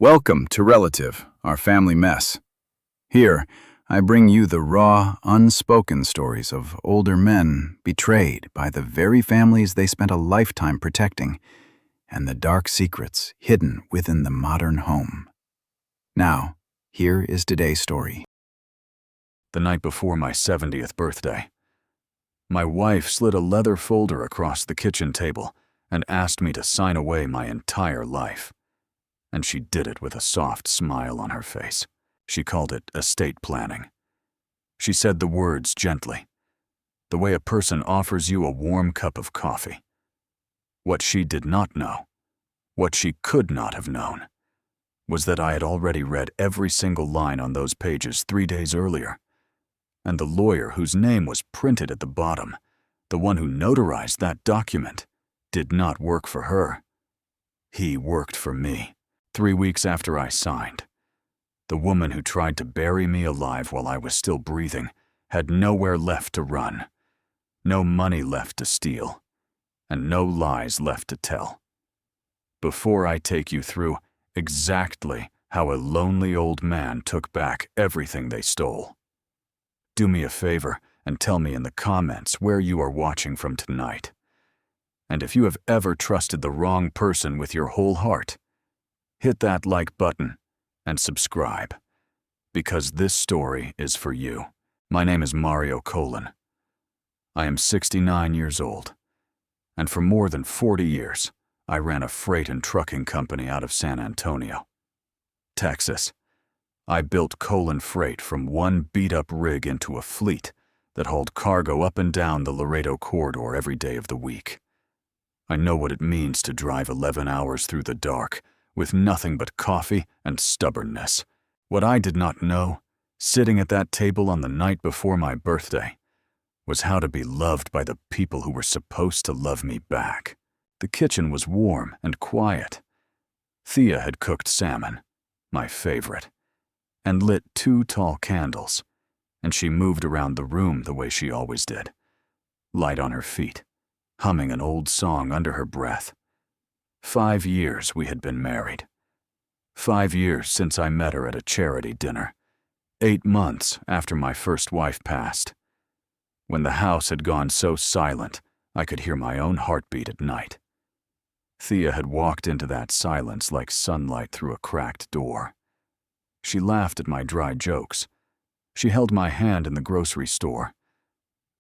Welcome to Relative, our family mess. Here, I bring you the raw, unspoken stories of older men betrayed by the very families they spent a lifetime protecting, and the dark secrets hidden within the modern home. Now, here is today's story. The night before my 70th birthday, my wife slid a leather folder across the kitchen table and asked me to sign away my entire life. And she did it with a soft smile on her face. She called it estate planning. She said the words gently, the way a person offers you a warm cup of coffee. What she did not know, what she could not have known, was that I had already read every single line on those pages 3 days earlier. And the lawyer whose name was printed at the bottom, the one who notarized that document, did not work for her. He worked for me. 3 weeks after I signed, the woman who tried to bury me alive while I was still breathing had nowhere left to run, no money left to steal, and no lies left to tell. Before I take you through exactly how a lonely old man took back everything they stole, do me a favor and tell me in the comments where you are watching from tonight. And if you have ever trusted the wrong person with your whole heart, hit that like button and subscribe, because this story is for you. My name is Mario Colon. I am 69 years old, and for more than 40 years, I ran a freight and trucking company out of San Antonio, Texas. I built Colon Freight from one beat-up rig into a fleet that hauled cargo up and down the Laredo corridor every day of the week. I know what it means to drive 11 hours through the dark with nothing but coffee and stubbornness. What I did not know, sitting at that table on the night before my birthday, was how to be loved by the people who were supposed to love me back. The kitchen was warm and quiet. Thea had cooked salmon, my favorite, and lit 2 tall candles, and she moved around the room the way she always did, light on her feet, humming an old song under her breath. 5 years we had been married. 5 years since I met her at a charity dinner. 8 months after my first wife passed. When the house had gone so silent, I could hear my own heartbeat at night. Thea had walked into that silence like sunlight through a cracked door. She laughed at my dry jokes. She held my hand in the grocery store.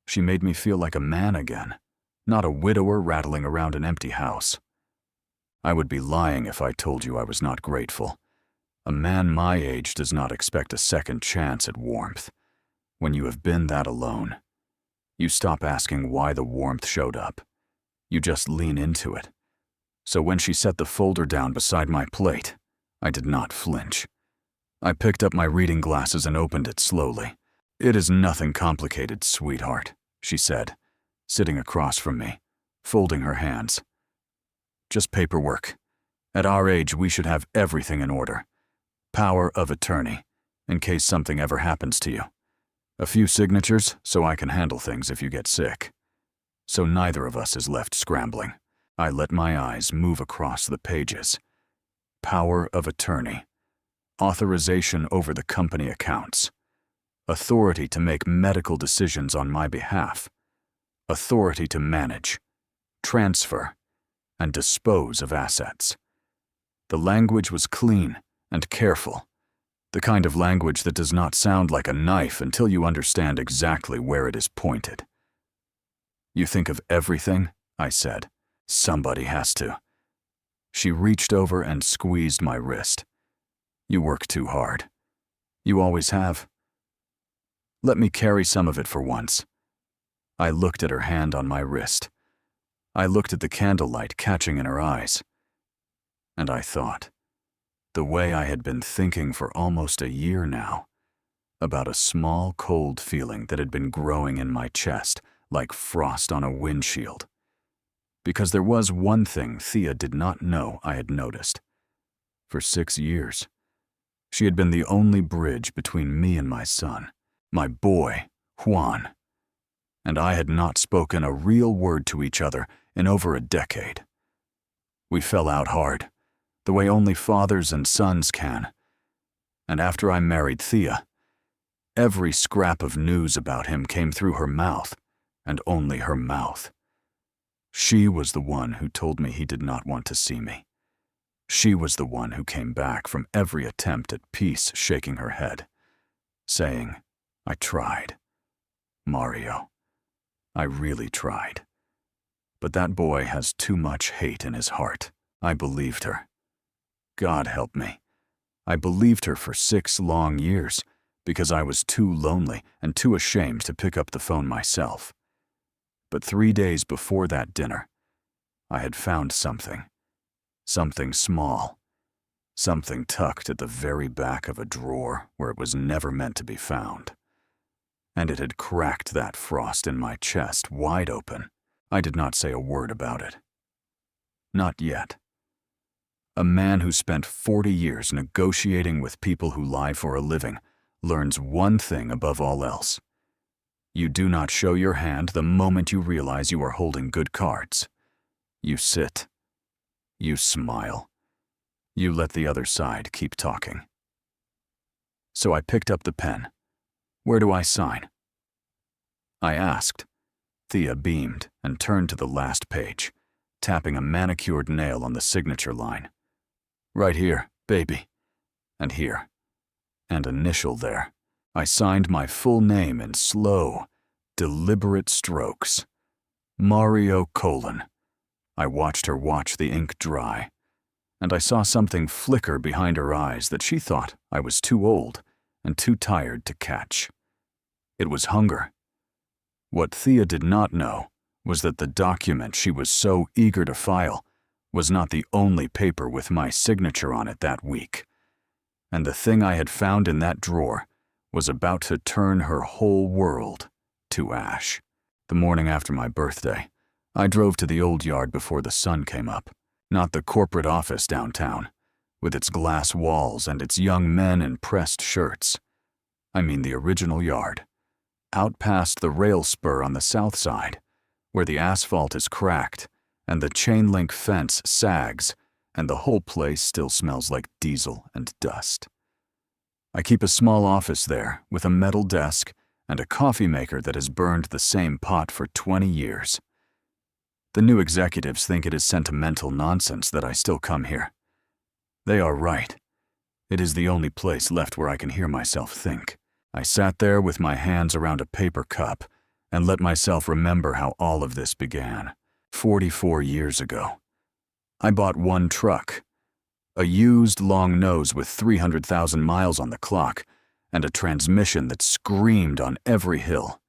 She made me feel like a man again, not a widower rattling around an empty house. I would be lying if I told you I was not grateful. A man my age does not expect a second chance at warmth. When you have been that alone, you stop asking why the warmth showed up. You just lean into it. So when she set the folder down beside my plate, I did not flinch. I picked up my reading glasses and opened it slowly. "It is nothing complicated, sweetheart," she said, sitting across from me, folding her hands. "Just paperwork. At our age, we should have everything in order. Power of attorney, in case something ever happens to you. A few signatures so I can handle things if you get sick. So neither of us is left scrambling." I let my eyes move across the pages. Power of attorney. Authorization over the company accounts. Authority to make medical decisions on my behalf. Authority to manage, transfer, and dispose of assets. The language was clean and careful, the kind of language that does not sound like a knife until you understand exactly where it is pointed. "You think of everything?" I said. "Somebody has to." She reached over and squeezed my wrist. "You work too hard. You always have. Let me carry some of it for once." I looked at her hand on my wrist. I looked at the candlelight catching in her eyes. And I thought, the way I had been thinking for almost a year now, about a small cold feeling that had been growing in my chest like frost on a windshield. Because there was one thing Thea did not know I had noticed. For 6 years, she had been the only bridge between me and my son, my boy, Juan. And I had not spoken a real word to each other in over a decade. We fell out hard. the way only fathers and sons can. And after I married Thea, every scrap of news about him came through her mouth, and only her mouth. She was the one who told me he did not want to see me. She was the one who came back from every attempt at peace shaking her head, saying, "I tried. Mario, I really tried. But that boy has too much hate in his heart." I believed her. God help me. I believed her for 6 long years because I was too lonely and too ashamed to pick up the phone myself. But 3 days before that dinner, I had found something. Something small. Something tucked at the very back of a drawer where it was never meant to be found. And it had cracked that frost in my chest wide open. I did not say a word about it. Not yet. A man who spent 40 years negotiating with people who lie for a living learns one thing above all else. You do not show your hand the moment you realize you are holding good cards. You sit. You smile. You let the other side keep talking. So I picked up the pen. "Where do I sign?" I asked. Thea beamed and turned to the last page, tapping a manicured nail on the signature line. "Right here, baby. And here. And initial there." I signed my full name in slow, deliberate strokes. Mario Colon. I watched her watch the ink dry, and I saw something flicker behind her eyes that she thought I was too old and too tired to catch. It was hunger. What Thea did not know was that the document she was so eager to file was not the only paper with my signature on it that week. And the thing I had found in that drawer was about to turn her whole world to ash. The morning after my birthday, I drove to the old yard before the sun came up, not the corporate office downtown, with its glass walls and its young men in pressed shirts. I mean the original yard, out past the rail spur on the south side, where the asphalt is cracked and the chain-link fence sags, and the whole place still smells like diesel and dust. I keep a small office there with a metal desk and a coffee maker that has burned the same pot for 20 years. The new executives think it is sentimental nonsense that I still come here. They are right. It is the only place left where I can hear myself think. I sat there with my hands around a paper cup and let myself remember how all of this began, 44 years ago. I bought one truck, a used long nose with 300,000 miles on the clock and a transmission that screamed on every hill.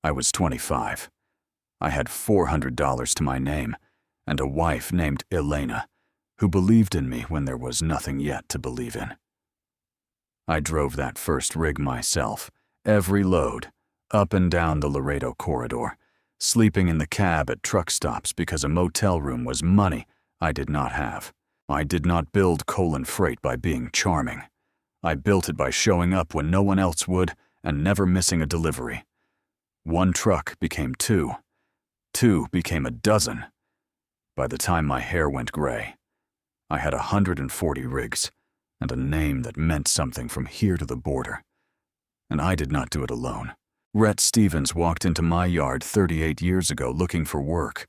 I was 25. I had $400 to my name and a wife named Elena, who believed in me when there was nothing yet to believe in. I drove that first rig myself, every load, up and down the Laredo corridor, sleeping in the cab at truck stops because a motel room was money I did not have. I did not build Colon Freight by being charming. I built it by showing up when no one else would and never missing a delivery. One truck became 2. 2 became a dozen. By the time my hair went gray, I had 140 rigs and a name that meant something from here to the border. And I did not do it alone. Rhett Stevens walked into my yard 38 years ago looking for work,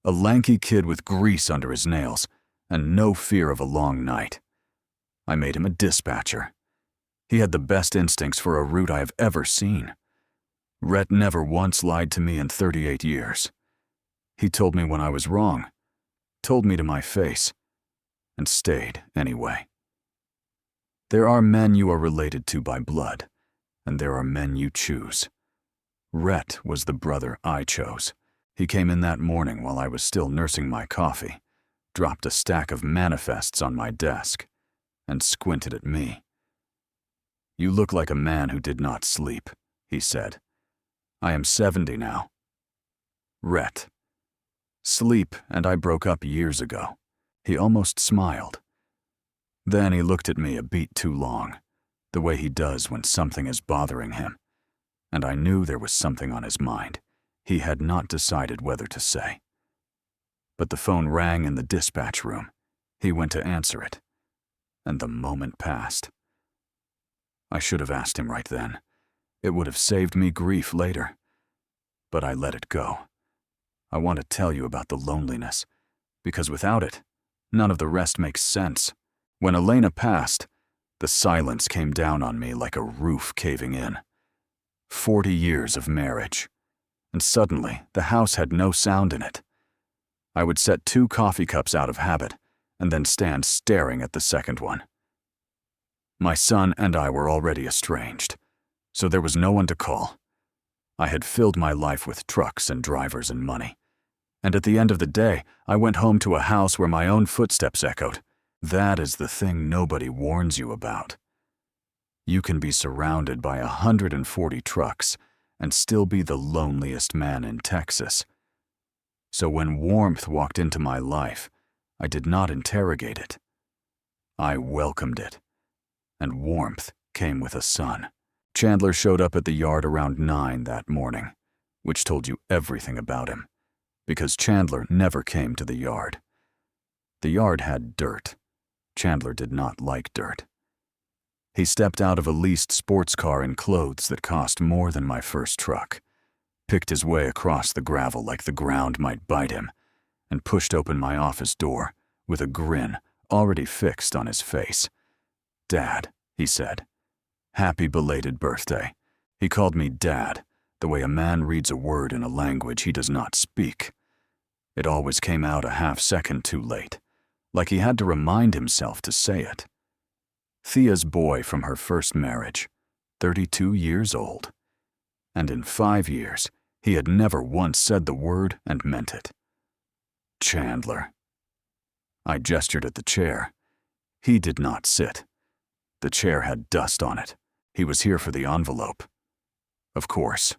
a lanky kid with grease under his nails and no fear of a long night. I made him a dispatcher. He had the best instincts for a route I have ever seen. Rhett never once lied to me in 38 years. He told me when I was wrong, told me to my face, and stayed anyway. There are men you are related to by blood, and there are men you choose. Rhett was the brother I chose. He came in that morning while I was still nursing my coffee, dropped a stack of manifests on my desk, and squinted at me. "You look like a man who did not sleep," he said. "I am 70 now." Rhett. Sleep and I broke up years ago. He almost smiled. Then he looked at me a beat too long, the way he does when something is bothering him, and I knew there was something on his mind he had not decided whether to say. But the phone rang in the dispatch room. He went to answer it, and the moment passed. I should have asked him right then. It would have saved me grief later. But I let it go. I want to tell you about the loneliness, because without it, none of the rest makes sense. When Elena passed, the silence came down on me like a roof caving in. 40 years of marriage, and suddenly the house had no sound in it. I would set 2 coffee cups out of habit, and then stand staring at the second one. My son and I were already estranged, so there was no one to call. I had filled my life with trucks and drivers and money, and at the end of the day, I went home to a house where my own footsteps echoed. That is the thing nobody warns you about. You can be surrounded by 140 trucks and still be the loneliest man in Texas. So when warmth walked into my life, I did not interrogate it. I welcomed it, and warmth came with a sun. Chandler showed up at the yard around 9 that morning, which told you everything about him, because Chandler never came to the yard. The yard had dirt. Chandler did not like dirt. He stepped out of a leased sports car in clothes that cost more than my first truck, picked his way across the gravel like the ground might bite him, and pushed open my office door with a grin already fixed on his face. "Dad," he said. "Happy belated birthday." He called me Dad, the way a man reads a word in a language he does not speak. It always came out a half-second too late, like he had to remind himself to say it. Thea's boy from her first marriage, 32 years old. And in 5 years, he had never once said the word and meant it. Chandler. I gestured at the chair. He did not sit. The chair had dust on it. He was here for the envelope. Of course.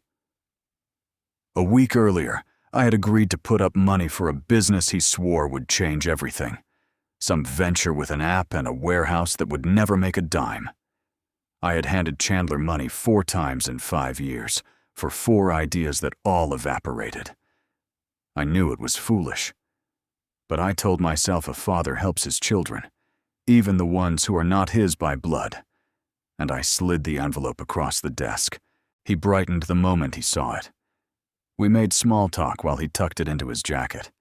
A week earlier, I had agreed to put up money for a business he swore would change everything. Some venture with an app and a warehouse that would never make a dime. I had handed Chandler money 4 times in 5 years for 4 ideas that all evaporated. I knew it was foolish. But I told myself a father helps his children, even the ones who are not his by blood. And I slid the envelope across the desk. He brightened the moment he saw it. We made small talk while he tucked it into his jacket.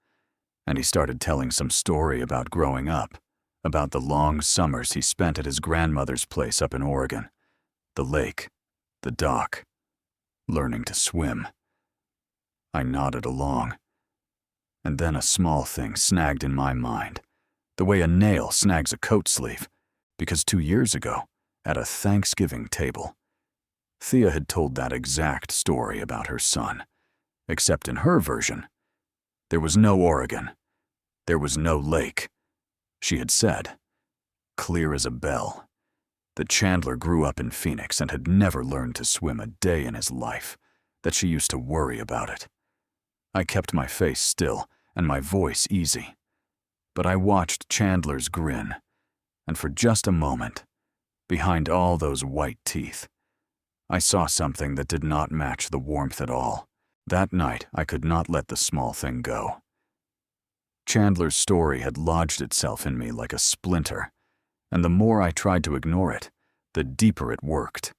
And he started telling some story about growing up, about the long summers he spent at his grandmother's place up in Oregon, the lake, the dock, learning to swim. I nodded along. And then a small thing snagged in my mind, the way a nail snags a coat sleeve, because 2 years ago, at a Thanksgiving table, Thea had told that exact story about her son, except in her version, there was no Oregon. There was no lake. She had said, clear as a bell, that Chandler grew up in Phoenix and had never learned to swim a day in his life, that she used to worry about it. I kept my face still and my voice easy, but I watched Chandler's grin, and for just a moment, behind all those white teeth, I saw something that did not match the warmth at all. That night, I could not let the small thing go. Chandler's story had lodged itself in me like a splinter, and the more I tried to ignore it, the deeper it worked.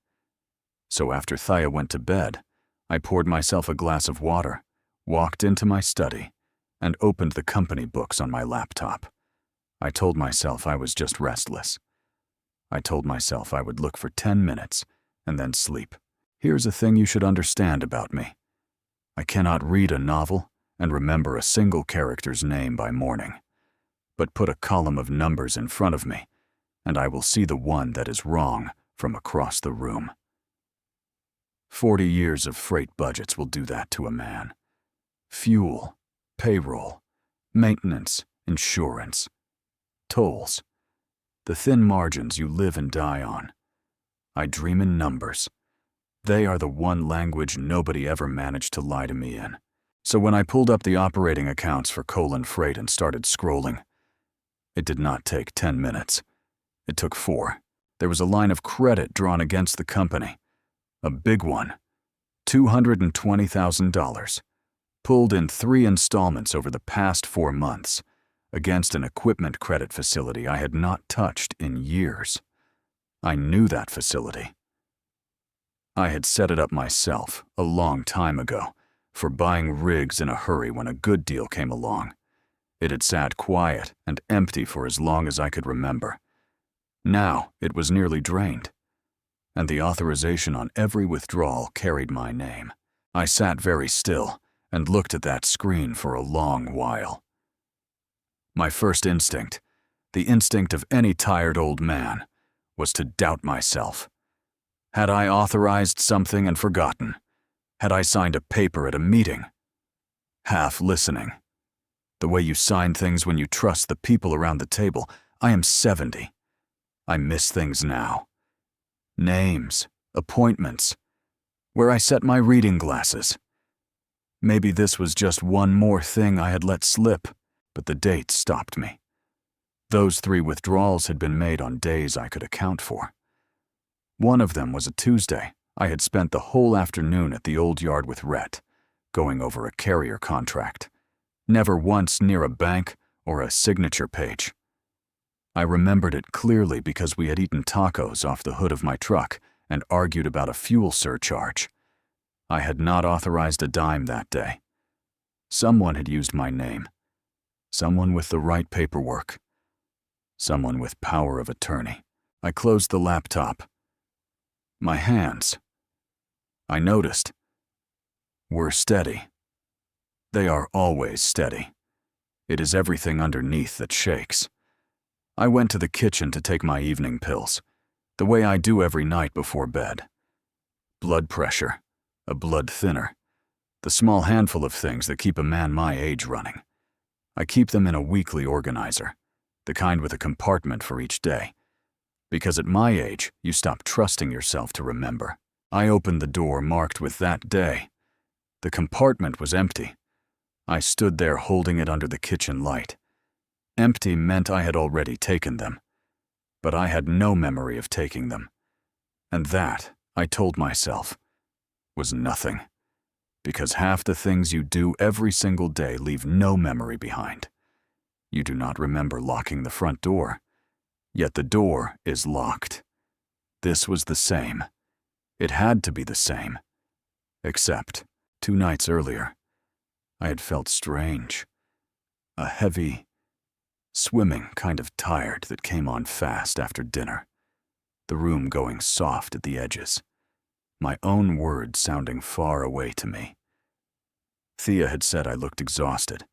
So after Thea went to bed, I poured myself a glass of water, walked into my study, and opened the company books on my laptop. I told myself I was just restless. I told myself I would look for 10 minutes and then sleep. Here's a thing you should understand about me. I cannot read a novel and remember a single character's name by morning, but put a column of numbers in front of me, and I will see the one that is wrong from across the room. 40 years of freight budgets will do that to a man. Fuel, payroll, maintenance, insurance, tolls, the thin margins you live and die on. I dream in numbers. They are the one language nobody ever managed to lie to me in. So when I pulled up the operating accounts for Colon Freight and started scrolling, it did not take 10 minutes. It took 4. There was a line of credit drawn against the company. A big one. $220,000. Pulled in 3 installments over the past 4 months. against an equipment credit facility I had not touched in years. I knew that facility. I had set it up myself a long time ago for buying rigs in a hurry when a good deal came along. It had sat quiet and empty for as long as I could remember. Now it was nearly drained, and the authorization on every withdrawal carried my name. I sat very still and looked at that screen for a long while. My first instinct, the instinct of any tired old man, was to doubt myself. Had I authorized something and forgotten? Had I signed a paper at a meeting? Half listening. The way you sign things when you trust the people around the table. I am 70. I miss things now. Names, appointments, where I set my reading glasses. Maybe this was just one more thing I had let slip, but the date stopped me. Those 3 withdrawals had been made on days I could account for. One of them was a Tuesday. I had spent the whole afternoon at the old yard with Rhett, going over a carrier contract. Never once near a bank or a signature page. I remembered it clearly because we had eaten tacos off the hood of my truck and argued about a fuel surcharge. I had not authorized a dime that day. Someone had used my name. Someone with the right paperwork. Someone with power of attorney. I closed the laptop. My hands, I noticed, were steady. They are always steady. It is everything underneath that shakes. I went to the kitchen to take my evening pills, the way I do every night before bed. Blood pressure, a blood thinner, the small handful of things that keep a man my age running. I keep them in a weekly organizer, the kind with a compartment for each day. Because at my age, you stop trusting yourself to remember. I opened the door marked with that day. The compartment was empty. I stood there holding it under the kitchen light. Empty meant I had already taken them, but I had no memory of taking them. And that, I told myself, was nothing, because half the things you do every single day leave no memory behind. You do not remember locking the front door, yet the door is locked. This was the same. It had to be the same, except 2 nights earlier, I had felt strange, a heavy, swimming kind of tired that came on fast after dinner, the room going soft at the edges, my own words sounding far away to me. Thea had said I looked exhausted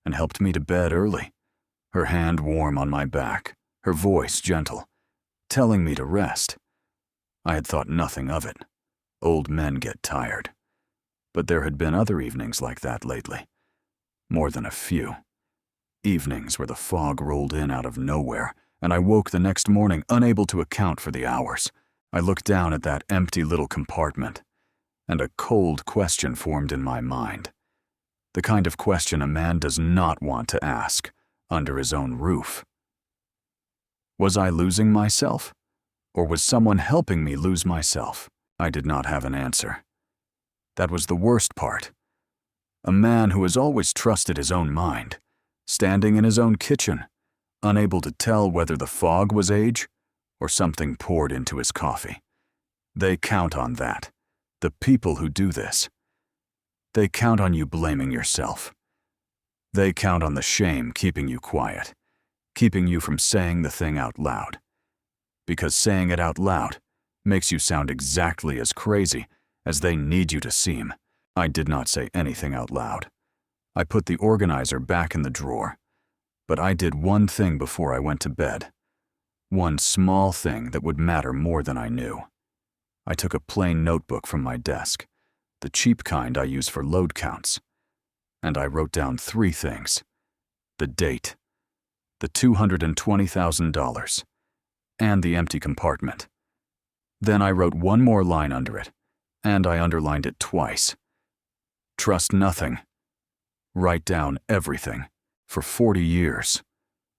and helped me to bed early, her hand warm on my back, her voice gentle, telling me to rest. I had thought nothing of it. Old men get tired. But there had been other evenings like that lately. More than a few. Evenings where the fog rolled in out of nowhere, and I woke the next morning unable to account for the hours. I looked down at that empty little compartment, and a cold question formed in my mind. The kind of question a man does not want to ask under his own roof. Was I losing myself? Or was someone helping me lose myself? I did not have an answer. That was the worst part. A man who has always trusted his own mind, standing in his own kitchen, unable to tell whether the fog was age or something poured into his coffee. They count on that, the people who do this. They count on you blaming yourself. They count on the shame keeping you quiet, keeping you from saying the thing out loud. Because saying it out loud makes you sound exactly as crazy as they need you to seem. I did not say anything out loud. I put the organizer back in the drawer, but I did one thing before I went to bed. One small thing that would matter more than I knew. I took a plain notebook from my desk, the cheap kind I use for load counts, and I wrote down 3 things. The date, the $220,000, and the empty compartment. Then I wrote one more line under it, and I underlined it twice. Trust nothing. Write down everything. For 40 years,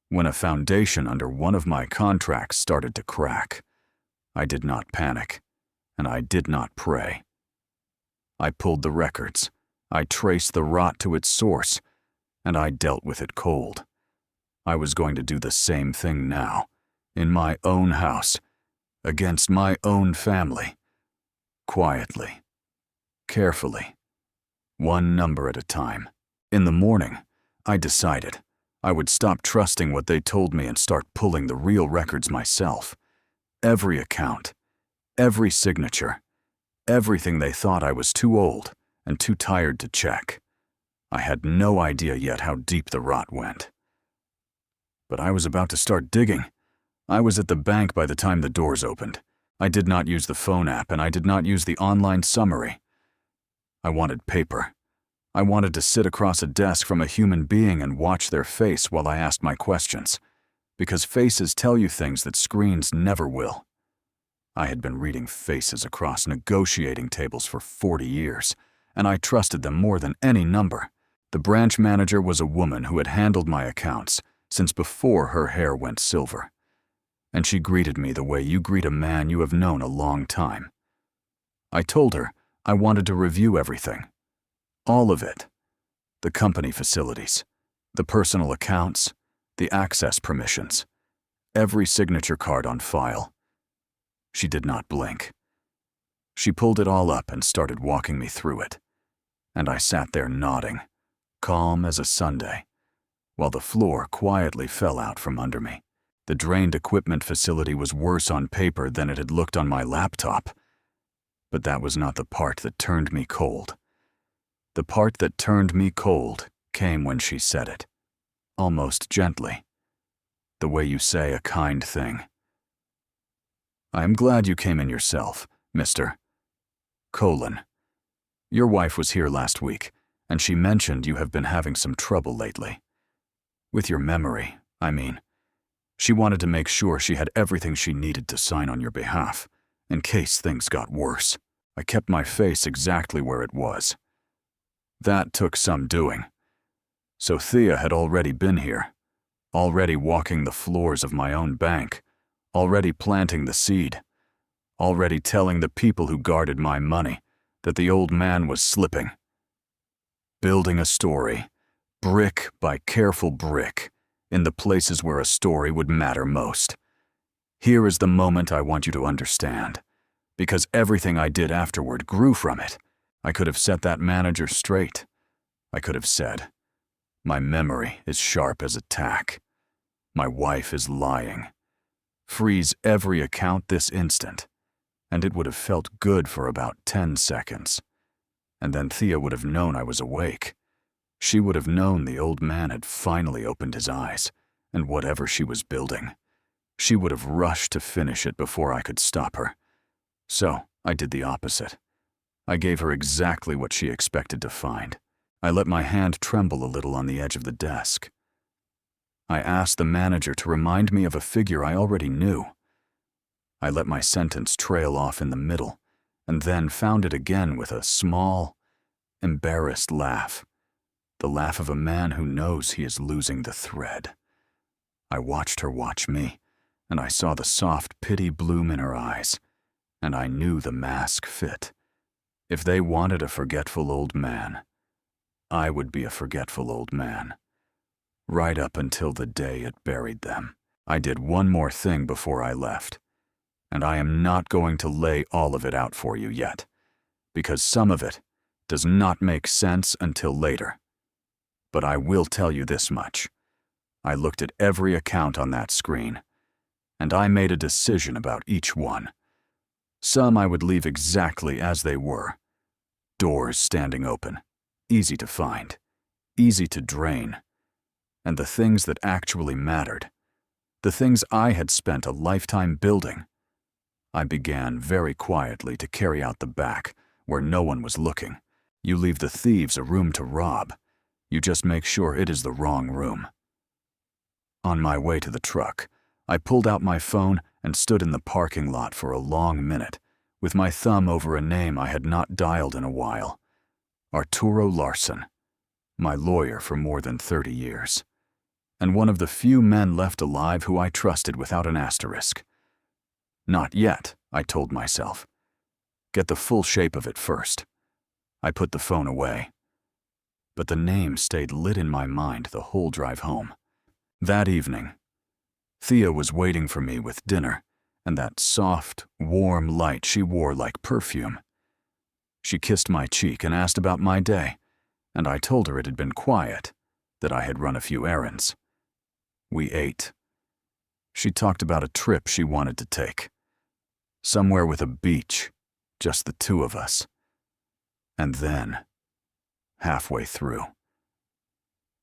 when a foundation under one of my contracts started to crack, I did not panic, and I did not pray. I pulled the records, I traced the rot to its source, and I dealt with it cold. I was going to do the same thing now, in my own house, against my own family, quietly, carefully, one number at a time. In the morning, I decided I would stop trusting what they told me and start pulling the real records myself. Every account, every signature, everything they thought I was too old and too tired to check. I had no idea yet how deep the rot went. But I was about to start digging. I was at the bank by the time the doors opened. I did not use the phone app and I did not use the online summary. I wanted paper. I wanted to sit across a desk from a human being and watch their face while I asked my questions, because faces tell you things that screens never will. I had been reading faces across negotiating tables for 40 years, and I trusted them more than any number. The branch manager was a woman who had handled my accounts since before her hair went silver, and she greeted me the way you greet a man you have known a long time. I told her I wanted to review everything. All of it. The company facilities, the personal accounts, the access permissions, every signature card on file. She did not blink. She pulled it all up and started walking me through it, and I sat there nodding, calm as a Sunday, while the floor quietly fell out from under me. The drained equipment facility was worse on paper than it had looked on my laptop, but that was not the part that turned me cold. The part that turned me cold came when she said it, almost gently, the way you say a kind thing. I am glad you came in yourself, Mr. Colon. Your wife was here last week, and she mentioned you have been having some trouble lately. With your memory, I mean. She wanted to make sure she had everything she needed to sign on your behalf, in case things got worse. I kept my face exactly where it was. That took some doing. So Thea had already been here, already walking the floors of my own bank, already planting the seed, already telling the people who guarded my money that the old man was slipping. Building a story, brick by careful brick, in the places where a story would matter most. Here is the moment I want you to understand, because everything I did afterward grew from it. I could have set that manager straight. I could have said, my memory is sharp as a tack. My wife is lying. Freeze every account this instant, and it would have felt good for about 10 seconds. And then Thea would have known I was awake. She would have known the old man had finally opened his eyes, and whatever she was building, she would have rushed to finish it before I could stop her. So I did the opposite. I gave her exactly what she expected to find. I let my hand tremble a little on the edge of the desk. I asked the manager to remind me of a figure I already knew. I let my sentence trail off in the middle, and then found it again with a small, embarrassed laugh. The laugh of a man who knows he is losing the thread. I watched her watch me, and I saw the soft pity bloom in her eyes, and I knew the mask fit. If they wanted a forgetful old man, I would be a forgetful old man. Right up until the day it buried them. I did one more thing before I left, and I am not going to lay all of it out for you yet, because some of it does not make sense until later. But I will tell you this much. I looked at every account on that screen, and I made a decision about each one. Some I would leave exactly as they were. Doors standing open, easy to find, easy to drain. And the things that actually mattered, the things I had spent a lifetime building, I began very quietly to carry out the back, where no one was looking. You leave the thieves a room to rob. You just make sure it is the wrong room. On my way to the truck, I pulled out my phone and stood in the parking lot for a long minute, with my thumb over a name I had not dialed in a while. Arturo Larson, my lawyer for more than 30 years, and one of the few men left alive who I trusted without an asterisk. Not yet, I told myself. Get the full shape of it first. I put the phone away. But the name stayed lit in my mind the whole drive home. That evening, Thea was waiting for me with dinner and that soft, warm light she wore like perfume. She kissed my cheek and asked about my day, and I told her it had been quiet, that I had run a few errands. We ate. She talked about a trip she wanted to take. Somewhere with a beach, just the two of us. And then, halfway through,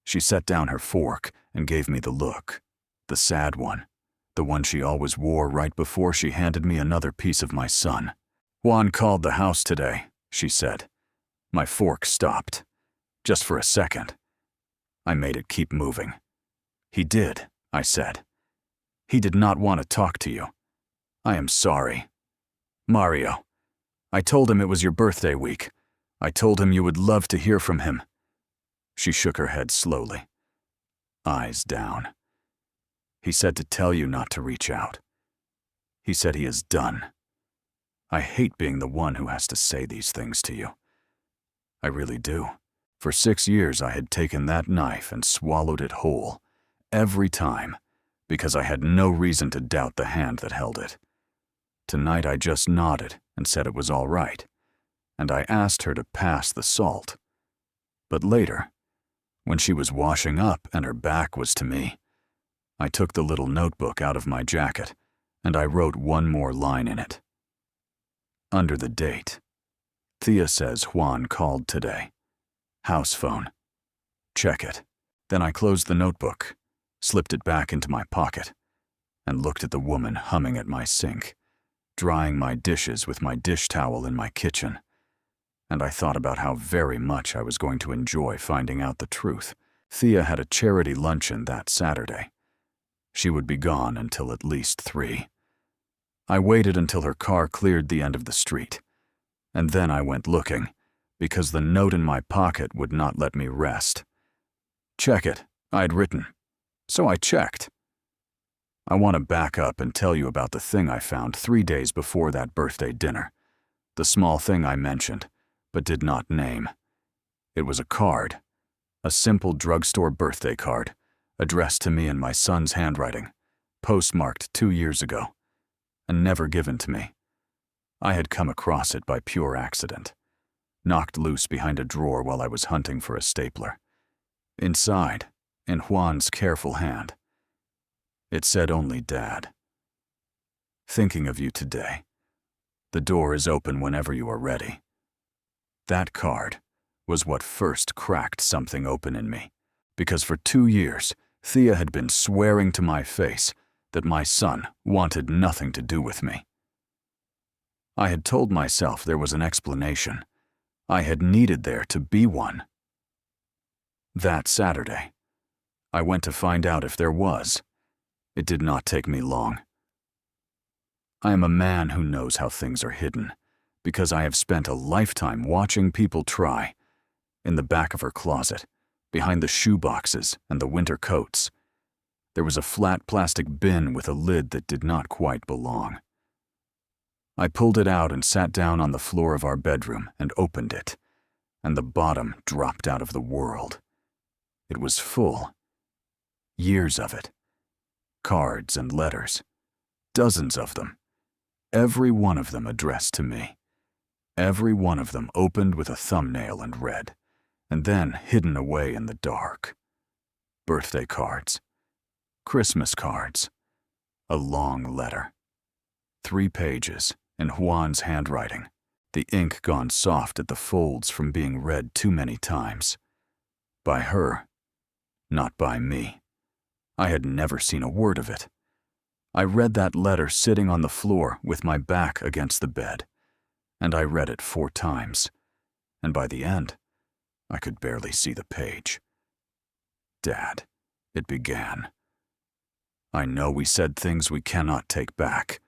she set down her fork and gave me the look, the sad one, the one she always wore right before she handed me another piece of my son. "Juan called the house today," she said. My fork stopped, just for a second. I made it keep moving. "He did," I said. "He did not want to talk to you. I am sorry. Mario, I told him it was your birthday week. I told him you would love to hear from him." She shook her head slowly, eyes down. "He said to tell you not to reach out. He said he is done. I hate being the one who has to say these things to you. I really do. For 6 years I had taken that knife and swallowed it whole, every time, because I had no reason to doubt the hand that held it. Tonight I just nodded and said it was all right, and I asked her to pass the salt. But later, when she was washing up and her back was to me, I took the little notebook out of my jacket and I wrote one more line in it. Under the date, Thea says Juan called today. House phone. Check it. Then I closed the notebook, slipped it back into my pocket, and looked at the woman humming at my sink, drying my dishes with my dish towel in my kitchen. And I thought about how very much I was going to enjoy finding out the truth. Thea had a charity luncheon that Saturday. She would be gone until at least 3. I waited until her car cleared the end of the street, and then I went looking, because the note in my pocket would not let me rest. Check it, I'd written. So I checked. I want to back up and tell you about the thing I found 3 days before that birthday dinner. The small thing I mentioned, but did not name. It was a card, a simple drugstore birthday card, addressed to me in my son's handwriting, postmarked 2 years ago, and never given to me. I had come across it by pure accident, knocked loose behind a drawer while I was hunting for a stapler. Inside, in Juan's careful hand, it said only Dad. Thinking of you today. The door is open whenever you are ready. That card was what first cracked something open in me, because for 2 years, Thea had been swearing to my face that my son wanted nothing to do with me. I had told myself there was an explanation. I had needed there to be one. That Saturday, I went to find out if there was. It did not take me long. I am a man who knows how things are hidden, because I have spent a lifetime watching people try. In the back of her closet, behind the shoe boxes and the winter coats, there was a flat plastic bin with a lid that did not quite belong. I pulled it out and sat down on the floor of our bedroom and opened it, and the bottom dropped out of the world. It was full. Years of it. Cards and letters. Dozens of them. Every one of them addressed to me. Every one of them opened with a thumbnail and read, and then hidden away in the dark. Birthday cards. Christmas cards. A long letter. 3 pages. In Juan's handwriting, the ink gone soft at the folds from being read too many times. By her, not by me. I had never seen a word of it. I read that letter sitting on the floor with my back against the bed, and I read it 4 times, and by the end, I could barely see the page. Dad, it began. I know we said things we cannot take back.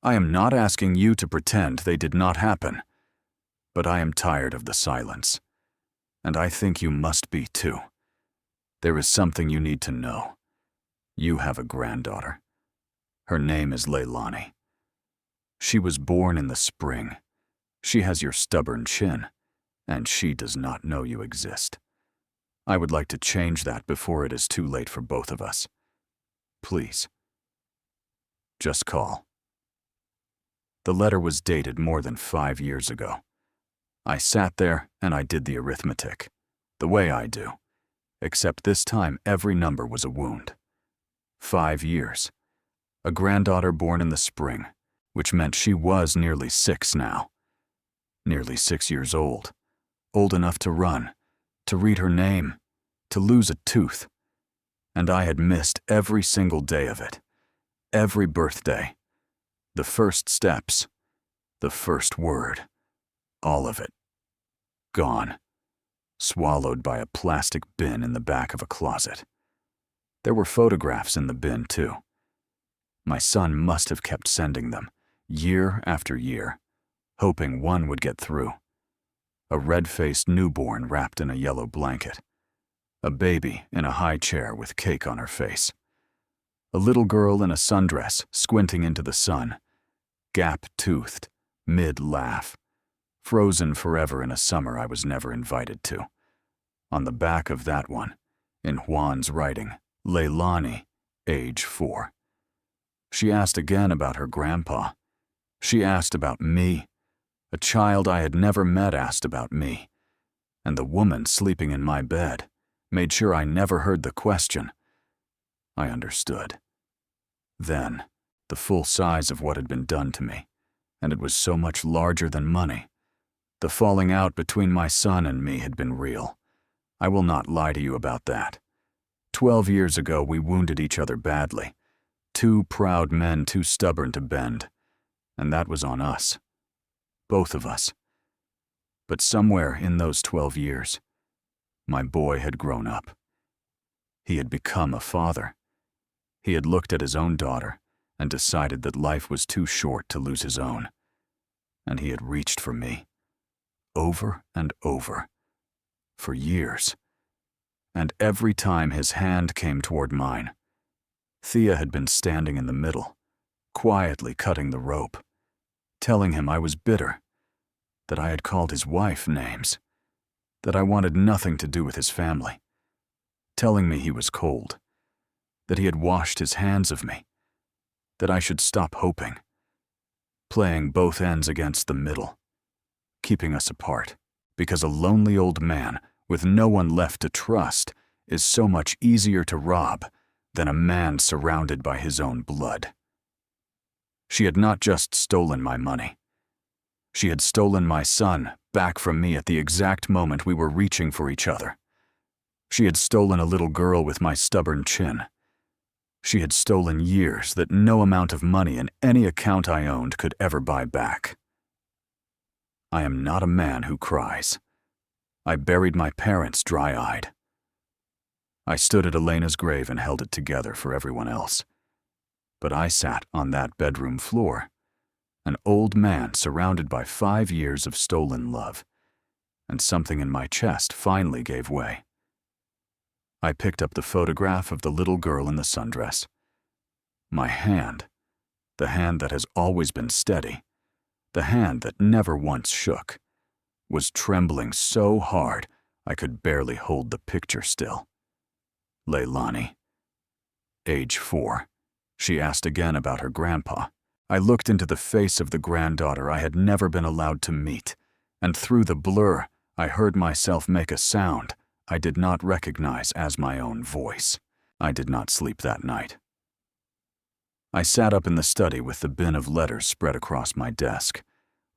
I am not asking you to pretend they did not happen, but I am tired of the silence, and I think you must be too. There is something you need to know. You have a granddaughter. Her name is Leilani. She was born in the spring. She has your stubborn chin, and she does not know you exist. I would like to change that before it is too late for both of us. Please. Just call. The letter was dated more than 5 years ago. I sat there and I did the arithmetic, the way I do, except this time every number was a wound. 5 years. A granddaughter born in the spring, which meant she was nearly 6 now. Nearly 6 years old. Old enough to run, to read her name, to lose a tooth. And I had missed every single day of it. Every birthday. The first steps. The first word. All of it. Gone. Swallowed by a plastic bin in the back of a closet. There were photographs in the bin, too. My son must have kept sending them, year after year, hoping one would get through. A red-faced newborn wrapped in a yellow blanket. A baby in a high chair with cake on her face. A little girl in a sundress squinting into the sun, gap-toothed, mid-laugh, frozen forever in a summer I was never invited to. On the back of that one, in Juan's writing, Leilani, age 4. She asked again about her grandpa. She asked about me. A child I had never met asked about me. And the woman sleeping in my bed made sure I never heard the question. I understood. Then, the full size of what had been done to me, and it was so much larger than money. The falling out between my son and me had been real. I will not lie to you about that. 12 years ago, we wounded each other badly. 2 proud men too stubborn to bend. And that was on us. Both of us. But somewhere in those 12 years, my boy had grown up. He had become a father. He had looked at his own daughter and decided that life was too short to lose his own. And he had reached for me. Over and over. For years. And every time his hand came toward mine, Thea had been standing in the middle, quietly cutting the rope, telling him I was bitter, that I had called his wife names, that I wanted nothing to do with his family, telling me he was cold, that he had washed his hands of me, that I should stop hoping, playing both ends against the middle, keeping us apart, because a lonely old man with no one left to trust is so much easier to rob than a man surrounded by his own blood. She had not just stolen my money. She had stolen my son back from me at the exact moment we were reaching for each other. She had stolen a little girl with my stubborn chin. She had stolen years that no amount of money in any account I owned could ever buy back. I am not a man who cries. I buried my parents dry-eyed. I stood at Elena's grave and held it together for everyone else. But I sat on that bedroom floor, an old man surrounded by 5 years of stolen love, and something in my chest finally gave way. I picked up the photograph of the little girl in the sundress. My hand, the hand that has always been steady, the hand that never once shook, was trembling so hard I could barely hold the picture still. Leilani. Age 4. She asked again about her grandpa. I looked into the face of the granddaughter I had never been allowed to meet, and through the blur, I heard myself make a sound I did not recognize as my own voice. I did not sleep that night. I sat up in the study with the bin of letters spread across my desk,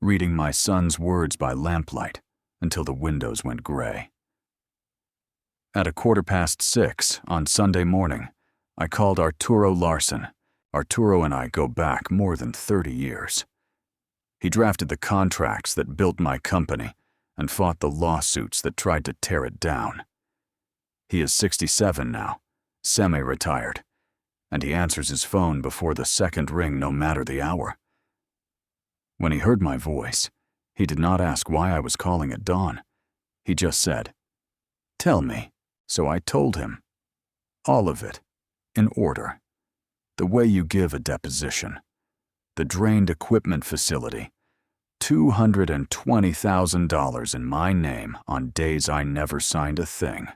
reading my son's words by lamplight until the windows went gray. At 6:15 on Sunday morning, I called Arturo Larson. Arturo and I go back more than 30 years. He drafted the contracts that built my company and fought the lawsuits that tried to tear it down. He is 67 now, semi-retired, and he answers his phone before the second ring no matter the hour. When he heard my voice, he did not ask why I was calling at dawn. He just said, "Tell me." So I told him. All of it, in order. The way you give a deposition. The drained equipment facility. $220,000 in my name on days I never signed a thing.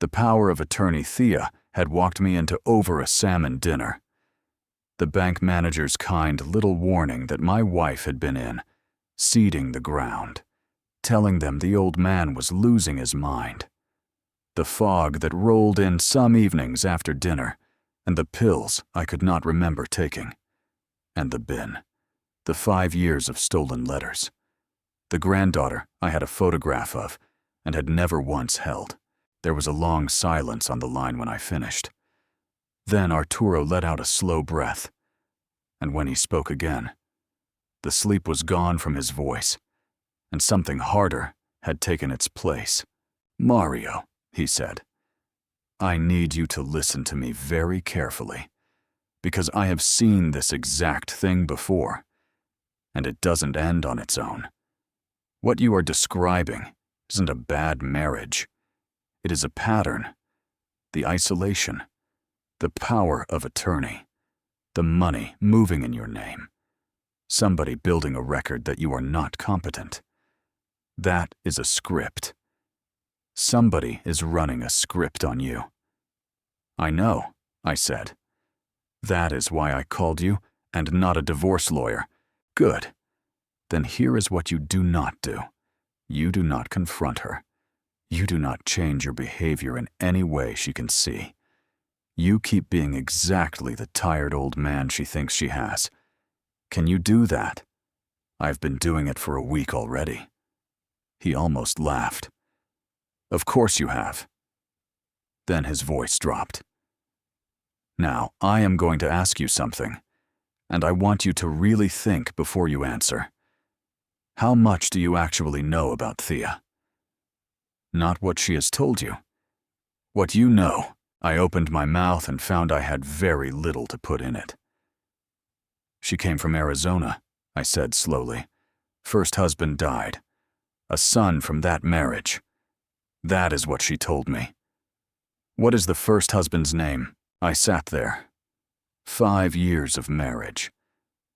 The power of attorney Thea had walked me into over a salmon dinner. The bank manager's kind little warning that my wife had been in, seeding the ground, telling them the old man was losing his mind. The fog that rolled in some evenings after dinner, and the pills I could not remember taking. And the bin. The 5 years of stolen letters. The granddaughter I had a photograph of and had never once held. There was a long silence on the line when I finished. Then Arturo let out a slow breath, and when he spoke again, the sleep was gone from his voice, and something harder had taken its place. "Mario," he said, "I need you to listen to me very carefully, because I have seen this exact thing before, and it doesn't end on its own. What you are describing isn't a bad marriage. It is a pattern, the isolation, the power of attorney, the money moving in your name, somebody building a record that you are not competent. That is a script. Somebody is running a script on you." "I know," I said. "That is why I called you, and not a divorce lawyer." "Good. Then here is what you do not do. You do not confront her. You do not change your behavior in any way she can see. You keep being exactly the tired old man she thinks she has. Can you do that? I've been doing it for a week already." He almost laughed. "Of course you have." Then his voice dropped. "Now, I am going to ask you something, and I want you to really think before you answer. How much do you actually know about Thea?" "Not what she has told you. What you know." I opened my mouth and found I had very little to put in it. "She came from Arizona," I said slowly. "First husband died. A son from that marriage. That is what she told me." "What is the first husband's name?" I sat there. 5 years of marriage,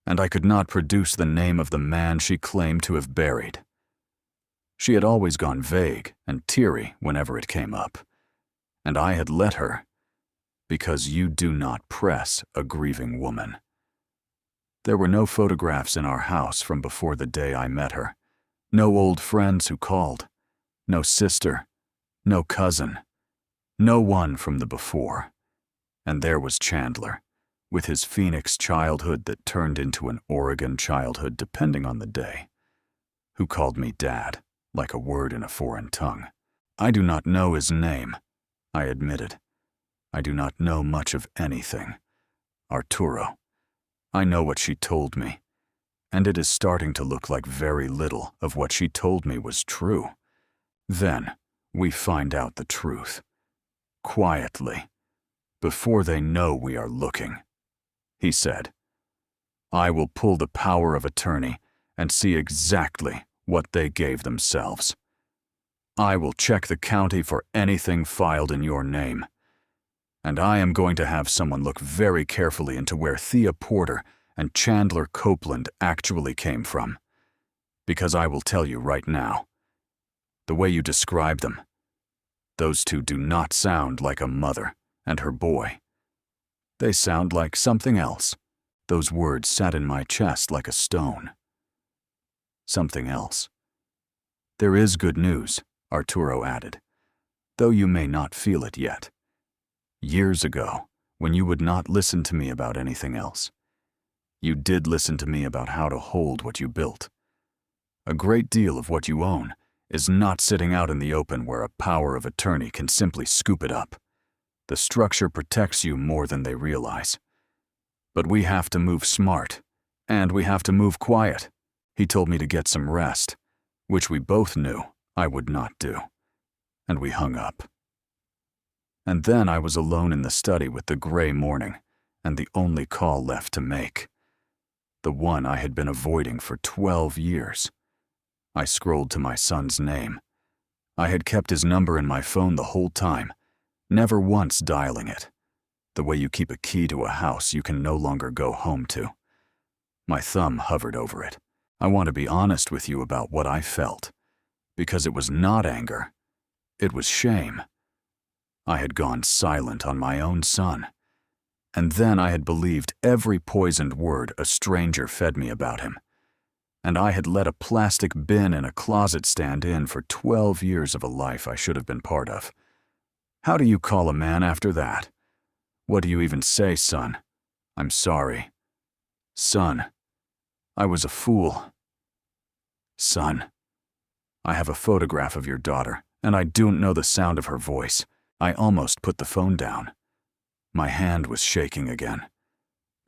and I could not produce the name of the man she claimed to have buried. She had always gone vague and teary whenever it came up, and I had let her, because you do not press a grieving woman. There were no photographs in our house from before the day I met her, no old friends who called, no sister, no cousin, no one from the before. And there was Chandler, with his Phoenix childhood that turned into an Oregon childhood depending on the day, who called me Dad, like a word in a foreign tongue. "I do not know his name," I admitted. "I do not know much of anything. Arturo. I know what she told me, and it is starting to look like very little of what she told me was true. Then we find out the truth. Quietly, before they know we are looking," he said. "I will pull the power of attorney and see exactly what they gave themselves. I will check the county for anything filed in your name. And I am going to have someone look very carefully into where Thea Porter and Chandler Copeland actually came from. Because I will tell you right now, the way you describe them, those two do not sound like a mother and her boy. They sound like something else." Those words sat in my chest like a stone. Something else. "There is good news," Arturo added, "though you may not feel it yet. Years ago, when you would not listen to me about anything else, you did listen to me about how to hold what you built. A great deal of what you own is not sitting out in the open where a power of attorney can simply scoop it up. The structure protects you more than they realize. But we have to move smart, and we have to move quiet." He told me to get some rest, which we both knew I would not do, and we hung up. And then I was alone in the study with the gray morning and the only call left to make. The one I had been avoiding for 12 years. I scrolled to my son's name. I had kept his number in my phone the whole time, never once dialing it, the way you keep a key to a house you can no longer go home to. My thumb hovered over it. I want to be honest with you about what I felt, because it was not anger. It was shame. I had gone silent on my own son. And then I had believed every poisoned word a stranger fed me about him. And I had let a plastic bin in a closet stand in for 12 years of a life I should have been part of. How do you call a man after that? What do you even say, son? I'm sorry. Son, I was a fool. Son, I have a photograph of your daughter, and I don't know the sound of her voice. I almost put the phone down. My hand was shaking again.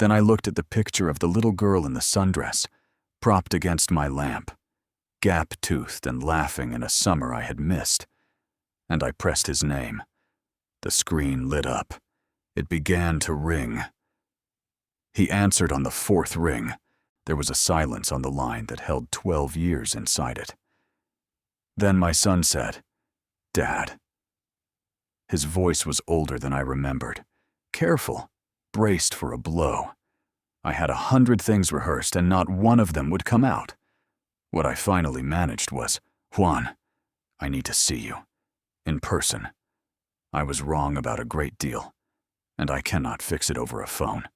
Then I looked at the picture of the little girl in the sundress, propped against my lamp, gap-toothed and laughing in a summer I had missed. And I pressed his name. The screen lit up. It began to ring. He answered on the 4th ring. There was a silence on the line that held 12 years inside it. Then my son said, "Dad." His voice was older than I remembered. Careful, braced for a blow. I had 100 things rehearsed and not one of them would come out. What I finally managed was, "Juan, I need to see you. In person. I was wrong about a great deal, and I cannot fix it over a phone."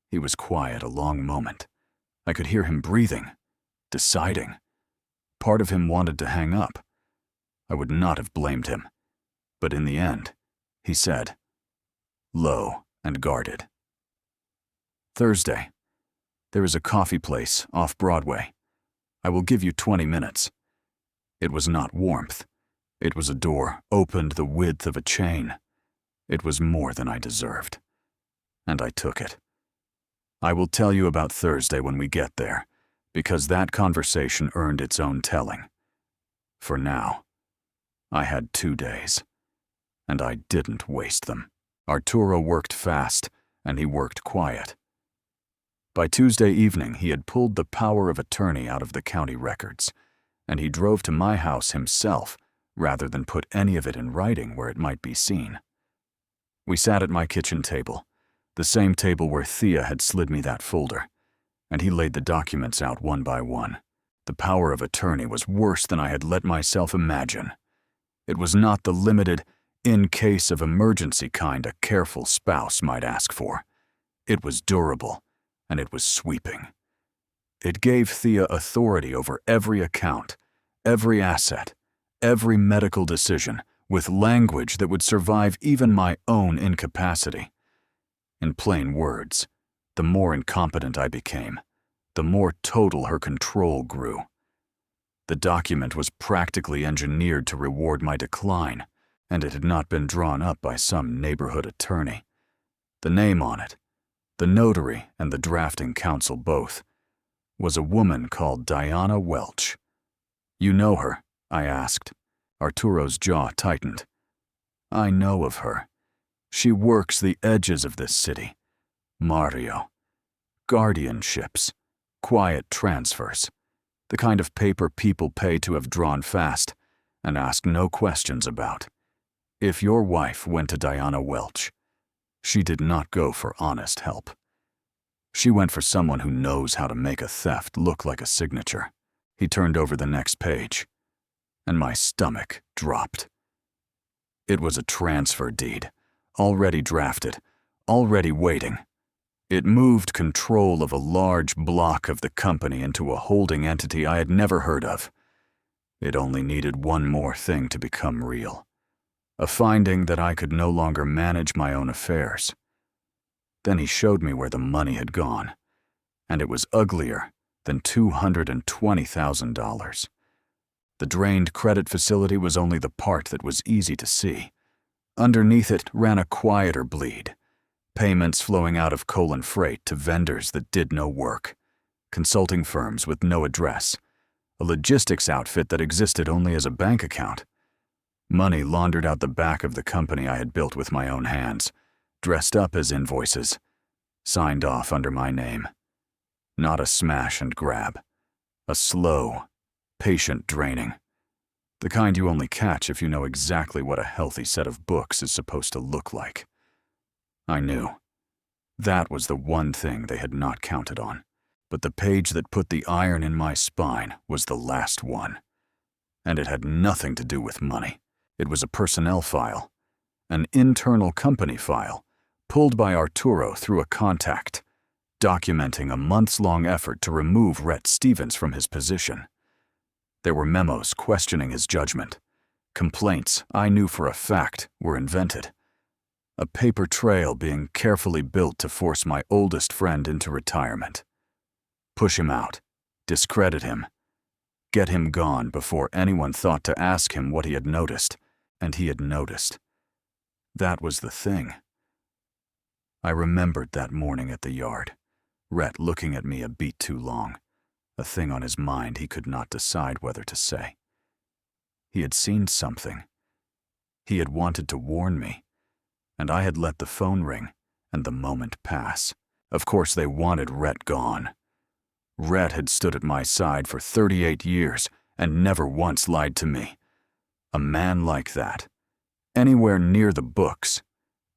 He was quiet a long moment. I could hear him breathing, deciding. Part of him wanted to hang up. I would not have blamed him. But in the end, he said, low and guarded, "Thursday. There is a coffee place off Broadway. I will give you 20 minutes. It was not warmth. It was a door opened the width of a chain. It was more than I deserved. And I took it. I will tell you about Thursday when we get there, because that conversation earned its own telling. For now, I had 2 days, and I didn't waste them. Arturo worked fast, and he worked quiet. By Tuesday evening, he had pulled the power of attorney out of the county records, and he drove to my house himself rather than put any of it in writing where it might be seen. We sat at my kitchen table, the same table where Thea had slid me that folder, and he laid the documents out one by one. The power of attorney was worse than I had let myself imagine. It was not the limited, in case of emergency kind a careful spouse might ask for. It was durable, and it was sweeping. It gave Thea authority over every account, every asset, every medical decision, with language that would survive even my own incapacity. In plain words, the more incompetent I became, the more total her control grew. The document was practically engineered to reward my decline, and it had not been drawn up by some neighborhood attorney. The name on it, the notary and the drafting counsel both, was a woman called Diana Welch. "You know her?" I asked. Arturo's jaw tightened. "I know of her. She works the edges of this city. Mario. Guardianships. Quiet transfers. The kind of paper people pay to have drawn fast and ask no questions about. If your wife went to Diana Welch, she did not go for honest help. She went for someone who knows how to make a theft look like a signature." He turned over the next page, and my stomach dropped. It was a transfer deed, already drafted, already waiting. It moved control of a large block of the company into a holding entity I had never heard of. It only needed one more thing to become real. A finding that I could no longer manage my own affairs. Then he showed me where the money had gone, and it was uglier than $220,000. The drained credit facility was only the part that was easy to see. Underneath it ran a quieter bleed, payments flowing out of Colon Freight to vendors that did no work, consulting firms with no address, a logistics outfit that existed only as a bank account. Money laundered out the back of the company I had built with my own hands, dressed up as invoices, signed off under my name. Not a smash and grab. A slow, patient draining. The kind you only catch if you know exactly what a healthy set of books is supposed to look like. I knew. That was the one thing they had not counted on. But the page that put the iron in my spine was the last one. And it had nothing to do with money. It was a personnel file, an internal company file pulled by Arturo through a contact, documenting a months-long effort to remove Rhett Stevens from his position. There were memos questioning his judgment, complaints I knew for a fact were invented, a paper trail being carefully built to force my oldest friend into retirement. Push him out, discredit him, get him gone before anyone thought to ask him what he had noticed, and he had noticed. That was the thing. I remembered that morning at the yard, Rhett looking at me a beat too long, a thing on his mind he could not decide whether to say. He had seen something. He had wanted to warn me, and I had let the phone ring and the moment pass. Of course they wanted Rhett gone. Rhett had stood at my side for 38 years and never once lied to me. A man like that, anywhere near the books,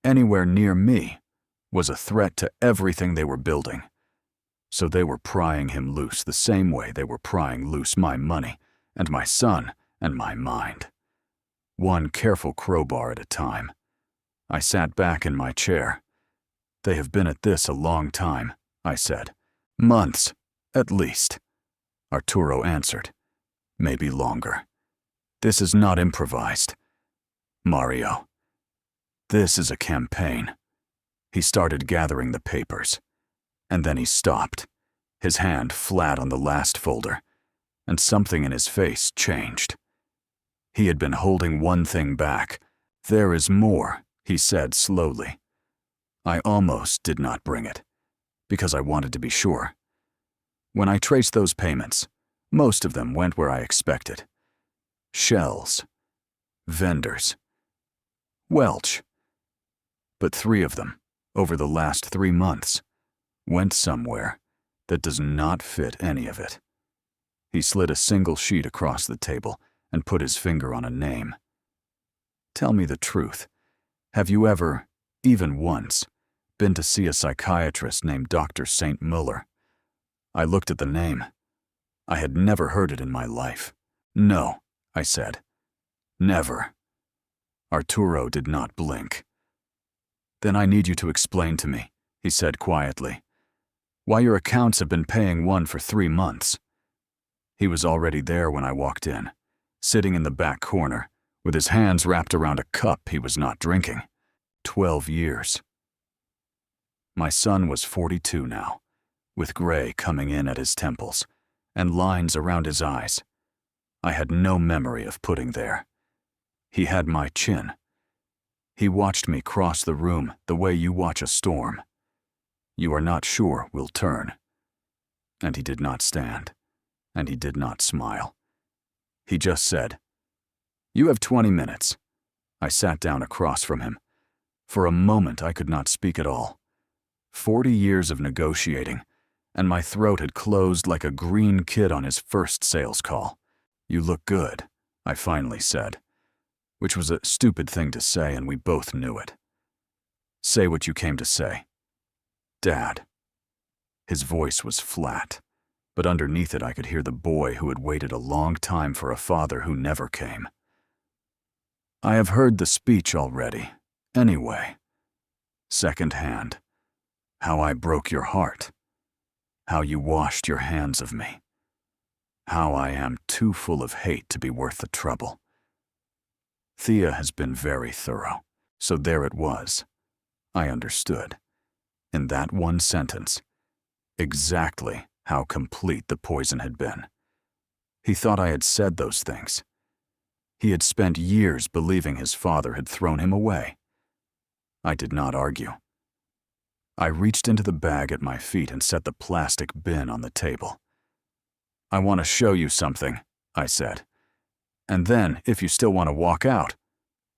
anywhere near me, was a threat to everything they were building. So they were prying him loose the same way they were prying loose my money and my son and my mind. One careful crowbar at a time. I sat back in my chair. They have been at this a long time, I said. Months, at least. Arturo answered. Maybe longer. This is not improvised. Mario. This is a campaign. He started gathering the papers. And then he stopped, his hand flat on the last folder, and something in his face changed. He had been holding one thing back. There is more, he said slowly. I almost did not bring it, because I wanted to be sure. When I traced those payments, most of them went where I expected. Shells, vendors, Welch. But 3 of them, over the last 3 months, went somewhere that does not fit any of it. He slid a single sheet across the table and put his finger on a name. Tell me the truth. Have you ever, even once, been to see a psychiatrist named Dr. St. Muller? I looked at the name. I had never heard it in my life. No, I said. Never. Arturo did not blink. Then I need you to explain to me, he said quietly, why your accounts have been paying one for 3 months. He was already there when I walked in, sitting in the back corner, with his hands wrapped around a cup he was not drinking. 12 years. My son was 42 now, with gray coming in at his temples, and lines around his eyes. I had no memory of putting there. He had my chin. He watched me cross the room the way you watch a storm. You are not sure we'll turn. And he did not stand, and he did not smile. He just said, "You have 20 minutes." I sat down across from him. For a moment I could not speak at all. 40 years of negotiating, and my throat had closed like a green kid on his first sales call. "You look good," I finally said, which was a stupid thing to say, and we both knew it. "Say what you came to say." "Dad." His voice was flat, but underneath it I could hear the boy who had waited a long time for a father who never came. "I have heard the speech already, anyway. Secondhand. How I broke your heart. How you washed your hands of me. How I am too full of hate to be worth the trouble. Thea has been very thorough, so there it was. I understood, in that one sentence, exactly how complete the poison had been. He thought I had said those things. He had spent years believing his father had thrown him away. I did not argue. I reached into the bag at my feet and set the plastic bin on the table. "I want to show you something," I said. "And then, if you still want to walk out,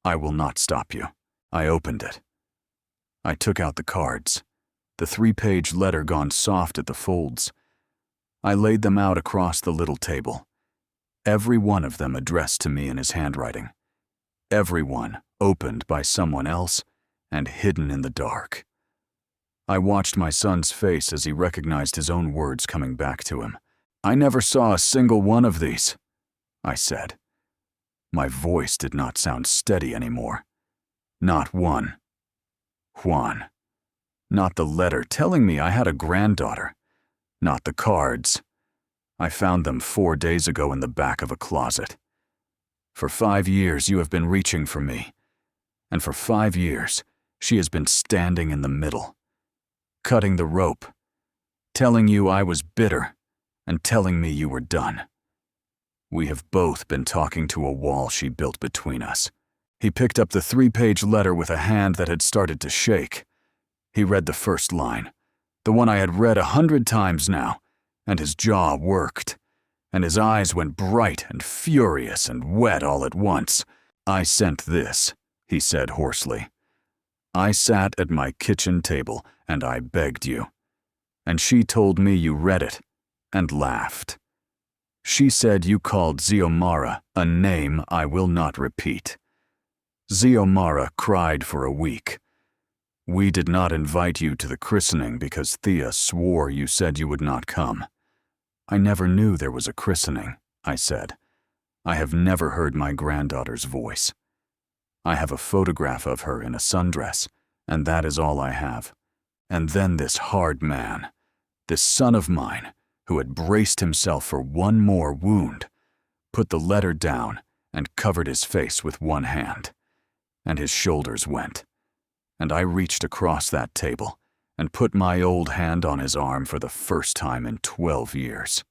I will not stop you." I opened it. I took out the cards, the 3-page letter gone soft at the folds. I laid them out across the little table, every one of them addressed to me in his handwriting, every one opened by someone else and hidden in the dark. I watched my son's face as he recognized his own words coming back to him. "I never saw a single one of these," I said. My voice did not sound steady anymore. Not one. Juan. Not the letter telling me I had a granddaughter. Not the cards. I found them 4 days ago in the back of a closet. For 5 years you have been reaching for me, and for 5 years she has been standing in the middle, cutting the rope, telling you I was bitter, and telling me you were done. We have both been talking to a wall she built between us. He picked up the 3-page letter with a hand that had started to shake. He read the first line, the one I had read 100 times now, and his jaw worked, and his eyes went bright and furious and wet all at once. "I sent this," he said hoarsely. "I sat at my kitchen table and I begged you. And she told me you read it and laughed. She said you called Xiomara a name I will not repeat. Xiomara cried for a week. We did not invite you to the christening because Thea swore you said you would not come. I never knew there was a christening," I said. "I have never heard my granddaughter's voice. I have a photograph of her in a sundress, and that is all I have. And then this hard man, this son of mine, who had braced himself for one more wound, put the letter down and covered his face with one hand, and his shoulders went. And I reached across that table and put my old hand on his arm for the first time in 12 years.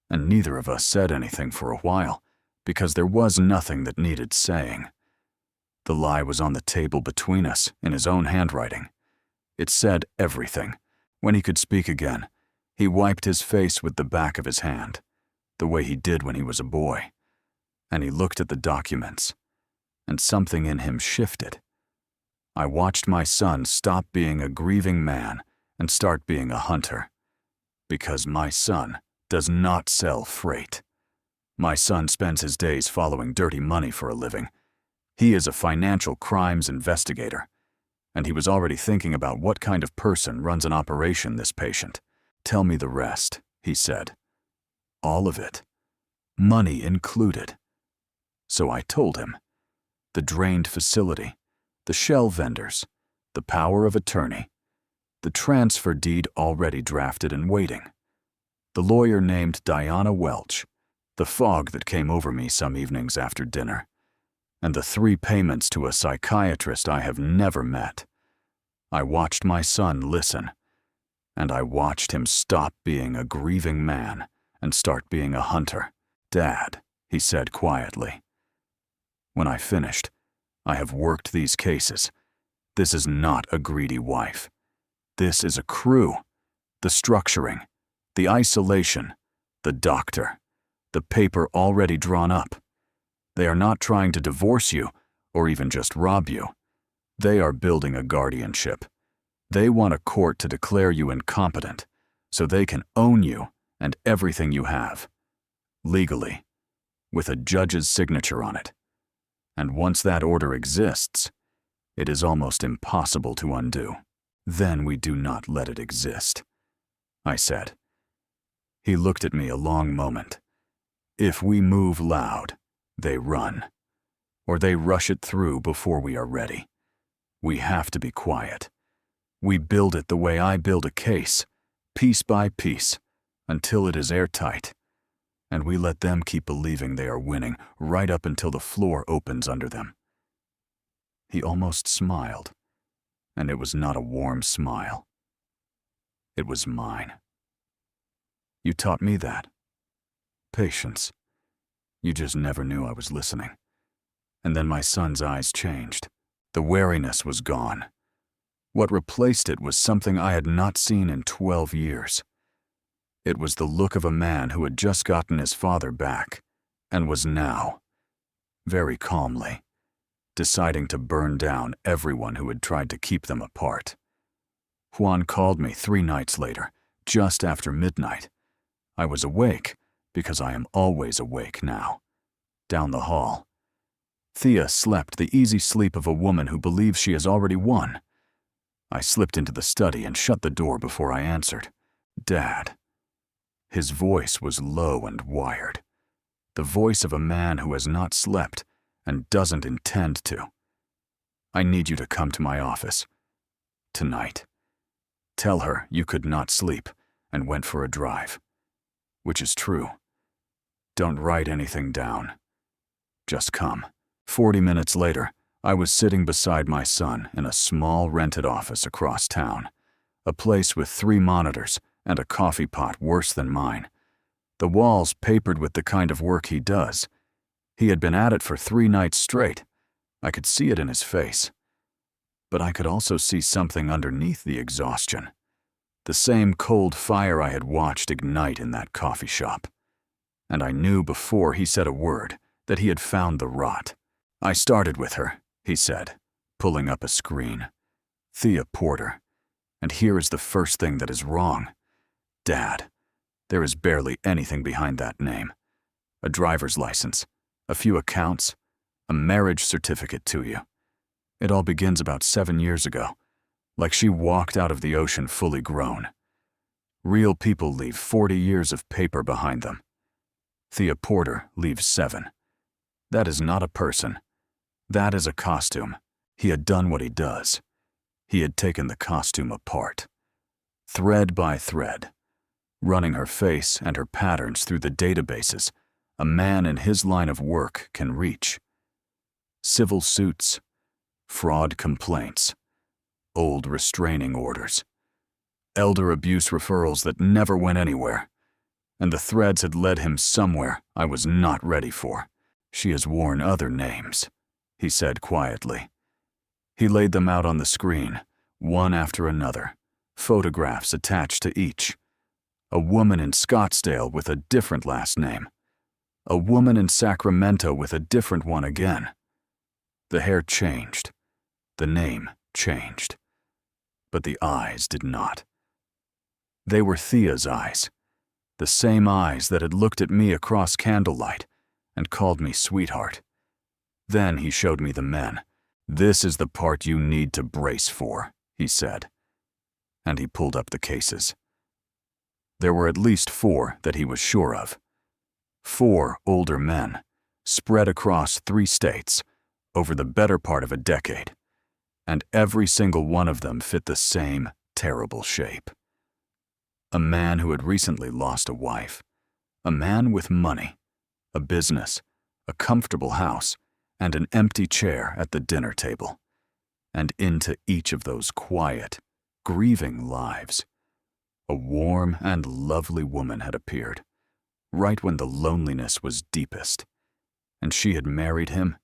And neither of us said anything for a while, because there was nothing that needed saying. The lie was on the table between us in his own handwriting. It said everything. When he could speak again, he wiped his face with the back of his hand, the way he did when he was a boy. And he looked at the documents, and something in him shifted. I watched my son stop being a grieving man and start being a hunter. Because my son does not sell freight. My son spends his days following dirty money for a living. He is a financial crimes investigator, and he was already thinking about what kind of person runs an operation this patient. "Tell me the rest," he said. "All of it. Money included." So I told him. The drained facility, the shell vendors, the power of attorney, the transfer deed already drafted and waiting, the lawyer named Diana Welch, the fog that came over me some evenings after dinner, and the 3 payments to a psychiatrist I have never met. I watched my son listen, and I watched him stop being a grieving man and start being a hunter. "Dad," he said quietly. When I finished, "I have worked these cases. This is not a greedy wife. This is a crew. The structuring, the isolation, the doctor, the paper already drawn up. They are not trying to divorce you or even just rob you. They are building a guardianship. They want a court to declare you incompetent so they can own you and everything you have. Legally, with a judge's signature on it. And once that order exists, it is almost impossible to undo. Then we do not let it exist," I said. He looked at me a long moment. "If we move loud, they run, or they rush it through before we are ready. We have to be quiet. We build it the way I build a case, piece by piece, until it is airtight. And we let them keep believing they are winning right up until the floor opens under them." He almost smiled, and it was not a warm smile. It was mine. "You taught me that. Patience. You just never knew I was listening." And then my son's eyes changed. The wariness was gone. What replaced it was something I had not seen in 12 years. It was the look of a man who had just gotten his father back and was now, very calmly, deciding to burn down everyone who had tried to keep them apart. Juan called me 3 nights later, just after midnight. I was awake, because I am always awake now, down the hall. Thea slept the easy sleep of a woman who believes she has already won. I slipped into the study and shut the door before I answered. "Dad." His voice was low and wired, the voice of a man who has not slept and doesn't intend to. I need you to come to my office. Tonight. Tell her you could not sleep and went for a drive. Which is true. Don't write anything down. Just come." 40 minutes later, I was sitting beside my son in a small rented office across town, a place with 3 monitors and a coffee pot worse than mine. The walls papered with the kind of work he does. He had been at it for 3 nights straight. I could see it in his face. But I could also see something underneath the exhaustion. The same cold fire I had watched ignite in that coffee shop. And I knew before he said a word that he had found the rot. "I started with her," he said, pulling up a screen. "Thea Porter. And here is the first thing that is wrong. Dad. There is barely anything behind that name. A driver's license, a few accounts, a marriage certificate to you. It all begins about 7 years ago, like she walked out of the ocean fully grown. Real people leave 40 years of paper behind them. Thea Porter leaves 7. That is not a person. That is a costume. He had done what he does. He had taken the costume apart, thread by thread, running her face and her patterns through the databases a man in his line of work can reach. Civil suits, fraud complaints, old restraining orders, elder abuse referrals that never went anywhere, and the threads had led him somewhere I was not ready for. "She has worn other names," he said quietly. He laid them out on the screen, one after another, photographs attached to each. A woman in Scottsdale with a different last name. A woman in Sacramento with a different one again. The hair changed. The name changed. But the eyes did not. They were Thea's eyes. The same eyes that had looked at me across candlelight and called me sweetheart. Then he showed me the men. "This is the part you need to brace for," he said. And he pulled up the cases. There were at least 4 that he was sure of. 4 older men, spread across 3 states, over the better part of a decade. And every single one of them fit the same terrible shape. A man who had recently lost a wife. A man with money, a business, a comfortable house, and an empty chair at the dinner table. And into each of those quiet, grieving lives, a warm and lovely woman had appeared, right when the loneliness was deepest. And she had married him,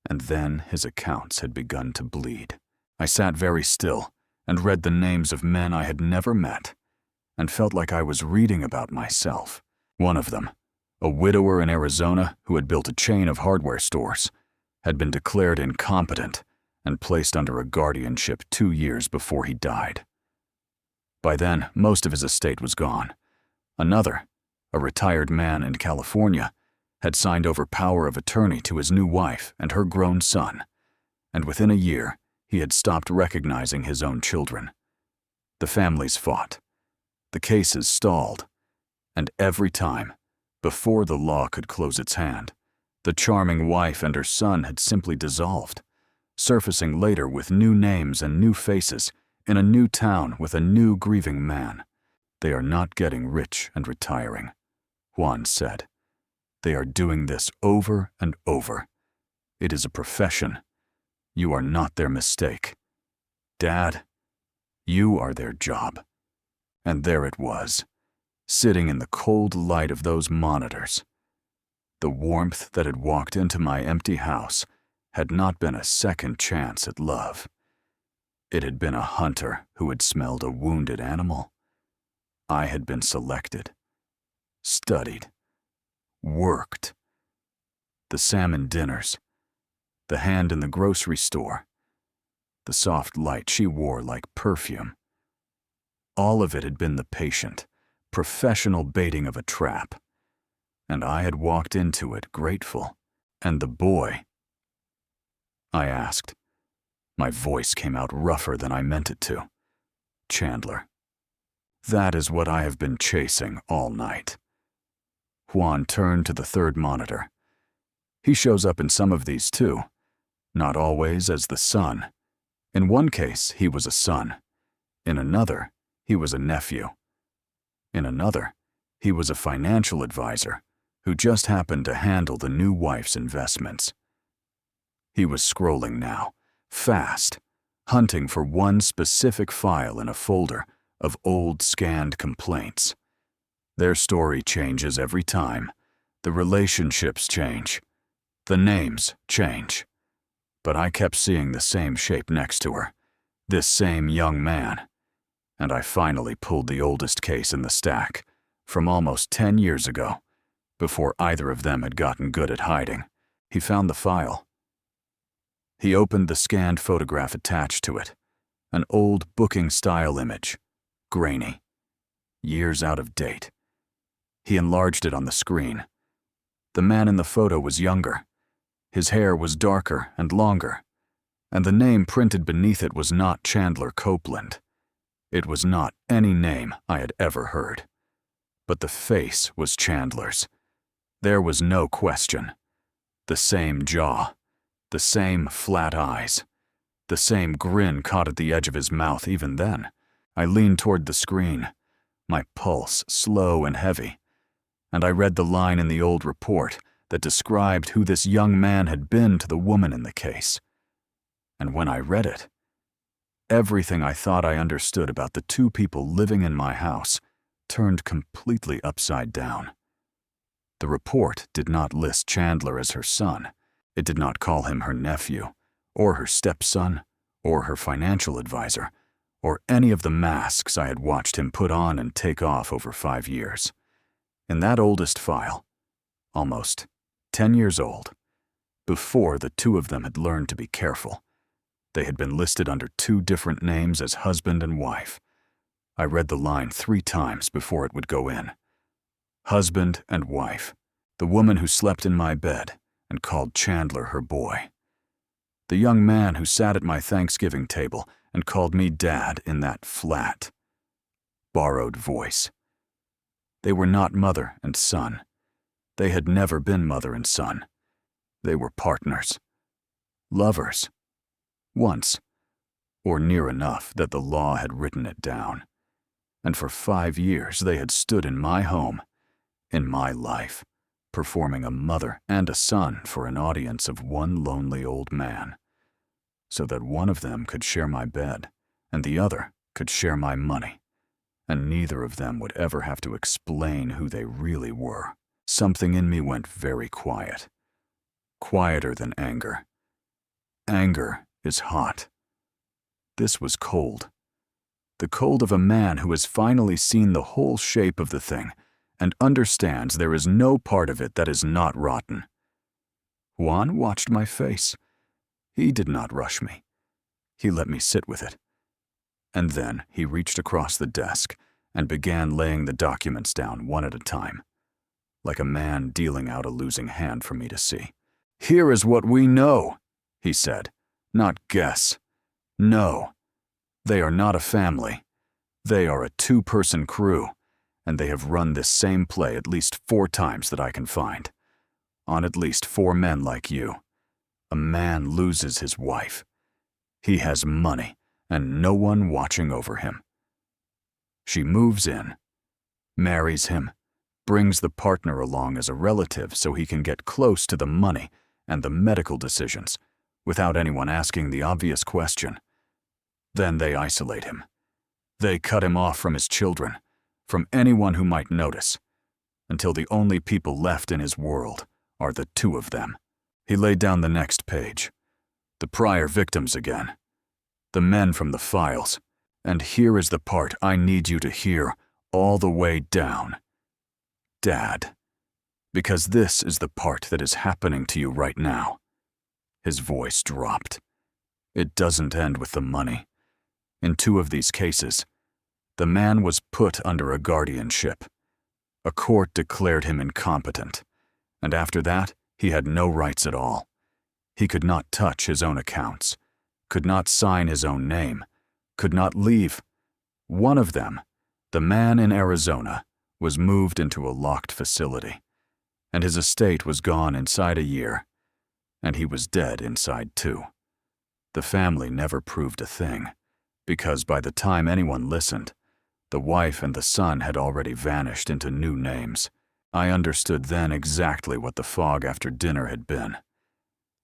and then his accounts had begun to bleed. I sat very still and read the names of men I had never met, and felt like I was reading about myself. One of them, a widower in Arizona who had built a chain of hardware stores, had been declared incompetent and placed under a guardianship 2 years before he died. By then, most of his estate was gone. Another, a retired man in California, had signed over power of attorney to his new wife and her grown son, and within a year, he had stopped recognizing his own children. The families fought. The cases stalled. And every time, before the law could close its hand, the charming wife and her son had simply dissolved, surfacing later with new names and new faces in a new town with a new grieving man. "They are not getting rich and retiring," Juan said. "They are doing this over and over. It is a profession. You are not their mistake. Dad, you are their job." And there it was, sitting in the cold light of those monitors. The warmth that had walked into my empty house had not been a second chance at love. It had been a hunter who had smelled a wounded animal. I had been selected, studied, worked. The salmon dinners, the hand in the grocery store, the soft light she wore like perfume. All of it had been the patient, professional baiting of a trap. And I had walked into it grateful. "And the boy?" I asked. My voice came out rougher than I meant it to. "Chandler. That is what I have been chasing all night." Juan turned to the third monitor. "He shows up in some of these too. not always as the son. In one case, he was a son. In another, he was a nephew. In another, he was a financial advisor who just happened to handle the new wife's investments. He was scrolling now, fast, hunting for one specific file in a folder of old scanned complaints. Their story changes every time. The relationships change. The names change. But I kept seeing the same shape next to her, this same young man. And I finally pulled the oldest case in the stack, from almost 10 years ago, before either of them had gotten good at hiding. He found the file. He opened the scanned photograph attached to it, an old booking-style image, grainy, years out of date. He enlarged it on the screen. The man in the photo was younger. His hair was darker and longer, and the name printed beneath it was not Chandler Copeland. It was not any name I had ever heard. But the face was Chandler's. There was no question. The same jaw, the same flat eyes, the same grin caught at the edge of his mouth even then. I leaned toward the screen, my pulse slow and heavy, and I read the line in the old report that described who this young man had been to the woman in the case. And when I read it, everything I thought I understood about the two people living in my house turned completely upside down. The report did not list Chandler as her son. It did not call him her nephew, or her stepson, or her financial advisor, or any of the masks I had watched him put on and take off over 5 years. In that oldest file, almost 10 years old, before the two of them had learned to be careful, they had been listed under 2 different names as husband and wife. I read the line 3 times before it would go in. Husband and wife, the woman who slept in my bed and called Chandler her boy. The young man who sat at my Thanksgiving table and called me Dad in that flat, borrowed voice. They were not mother and son. They had never been mother and son. They were partners, lovers, once, or near enough that the law had written it down. And for 5 years they had stood in my home, in my life, performing a mother and a son for an audience of one lonely old man, so that one of them could share my bed and the other could share my money, and neither of them would ever have to explain who they really were. Something in me went very quiet, quieter than anger. Anger is hot. This was cold. The cold of a man who has finally seen the whole shape of the thing and understands there is no part of it that is not rotten. Juan watched my face. He did not rush me. He let me sit with it. And then he reached across the desk and began laying the documents down one at a time, like a man dealing out a losing hand for me to see. "Here is what we know," he said, "not guess. No. They are not a family. They are a 2-person crew, and they have run this same play at least 4 times that I can find, on at least 4 men like you. A man loses his wife. He has money and no one watching over him. She moves in, marries him, brings the partner along as a relative so he can get close to the money and the medical decisions without anyone asking the obvious question. Then they isolate him. They cut him off from his children, from anyone who might notice, until the only people left in his world are the 2 of them." He laid down the next page. The prior victims again. The men from the files. And here is the part I need you to hear all the way down. Dad. Because this is the part that is happening to you right now. His voice dropped. It doesn't end with the money. In 2 of these cases, the man was put under a guardianship. A court declared him incompetent, and after that, he had no rights at all. He could not touch his own accounts, could not sign his own name, could not leave. One of them, the man in Arizona, was moved into a locked facility, and his estate was gone inside a year. and he was dead inside too. The family never proved a thing, because by the time anyone listened, the wife and the son had already vanished into new names. I understood then exactly what the fog after dinner had been.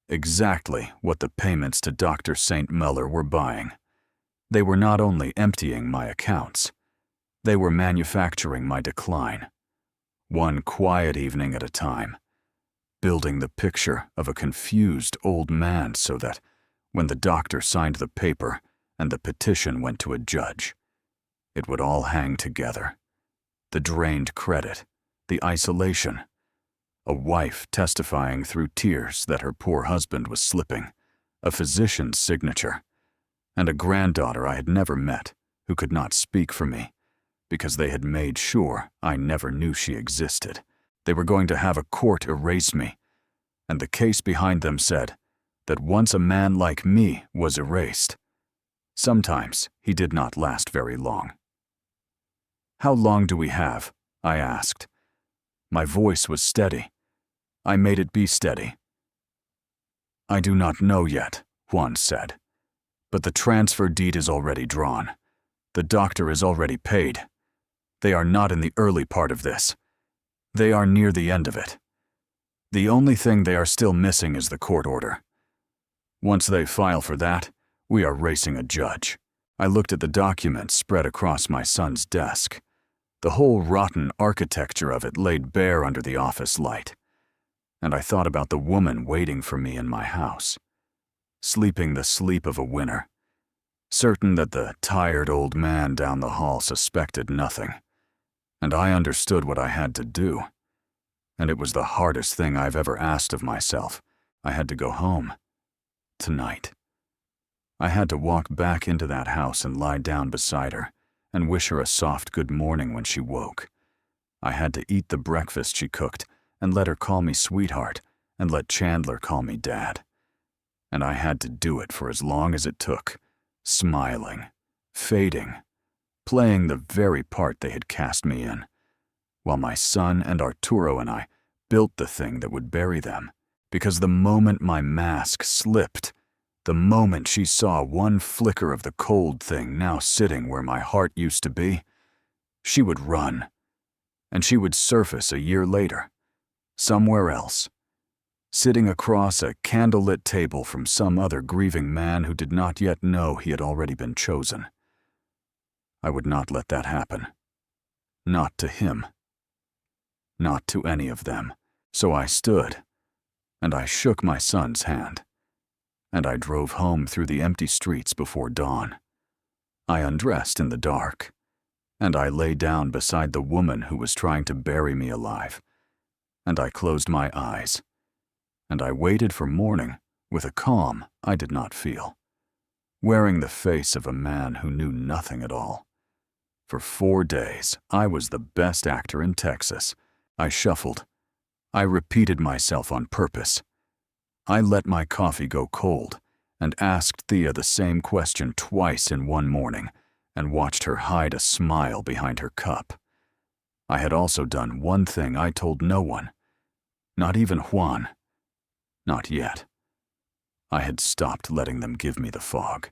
Exactly what the payments to Dr. St. Muller were buying. They were not only emptying my accounts, they were manufacturing my decline, one quiet evening at a time, building the picture of a confused old man so that, when the doctor signed the paper and the petition went to a judge, it would all hang together. The drained credit, the isolation, a wife testifying through tears that her poor husband was slipping, a physician's signature, and a granddaughter I had never met who could not speak for me because they had made sure I never knew she existed. They were going to have a court erase me, and the case behind them said that once a man like me was erased, sometimes he did not last very long. "How long do we have?" I asked. My voice was steady. I made it be steady. "I do not know yet," Juan said. "But the transfer deed is already drawn. The doctor is already paid. They are not in the early part of this. They are near the end of it. The only thing they are still missing is the court order. Once they file for that, we are racing a judge." I looked at the documents spread across my son's desk. The whole rotten architecture of it laid bare under the office light. And I thought about the woman waiting for me in my house, sleeping the sleep of a winner, certain that the tired old man down the hall suspected nothing. And I understood what I had to do. And it was the hardest thing I've ever asked of myself. I had to go home. Tonight. I had to walk back into that house and lie down beside her and wish her a soft good morning when she woke. I had to eat the breakfast she cooked and let her call me sweetheart and let Chandler call me dad. And I had to do it for as long as it took, smiling, fading, playing the very part they had cast me in, while my son and Arturo and I built the thing that would bury them. Because the moment my mask slipped, the moment she saw one flicker of the cold thing now sitting where my heart used to be, she would run, and she would surface a year later, somewhere else, sitting across a candlelit table from some other grieving man who did not yet know he had already been chosen. I would not let that happen. Not to him. Not to any of them. So I stood, and I shook my son's hand, and I drove home through the empty streets before dawn. I undressed in the dark, and I lay down beside the woman who was trying to bury me alive, and I closed my eyes, and I waited for morning with a calm I did not feel, wearing the face of a man who knew nothing at all. For 4 days, I was the best actor in Texas. I shuffled. I repeated myself on purpose. I let my coffee go cold and asked Thea the same question twice in one morning and watched her hide a smile behind her cup. I had also done one thing I told no one, not even Juan. Not yet. I had stopped letting them give me the fog.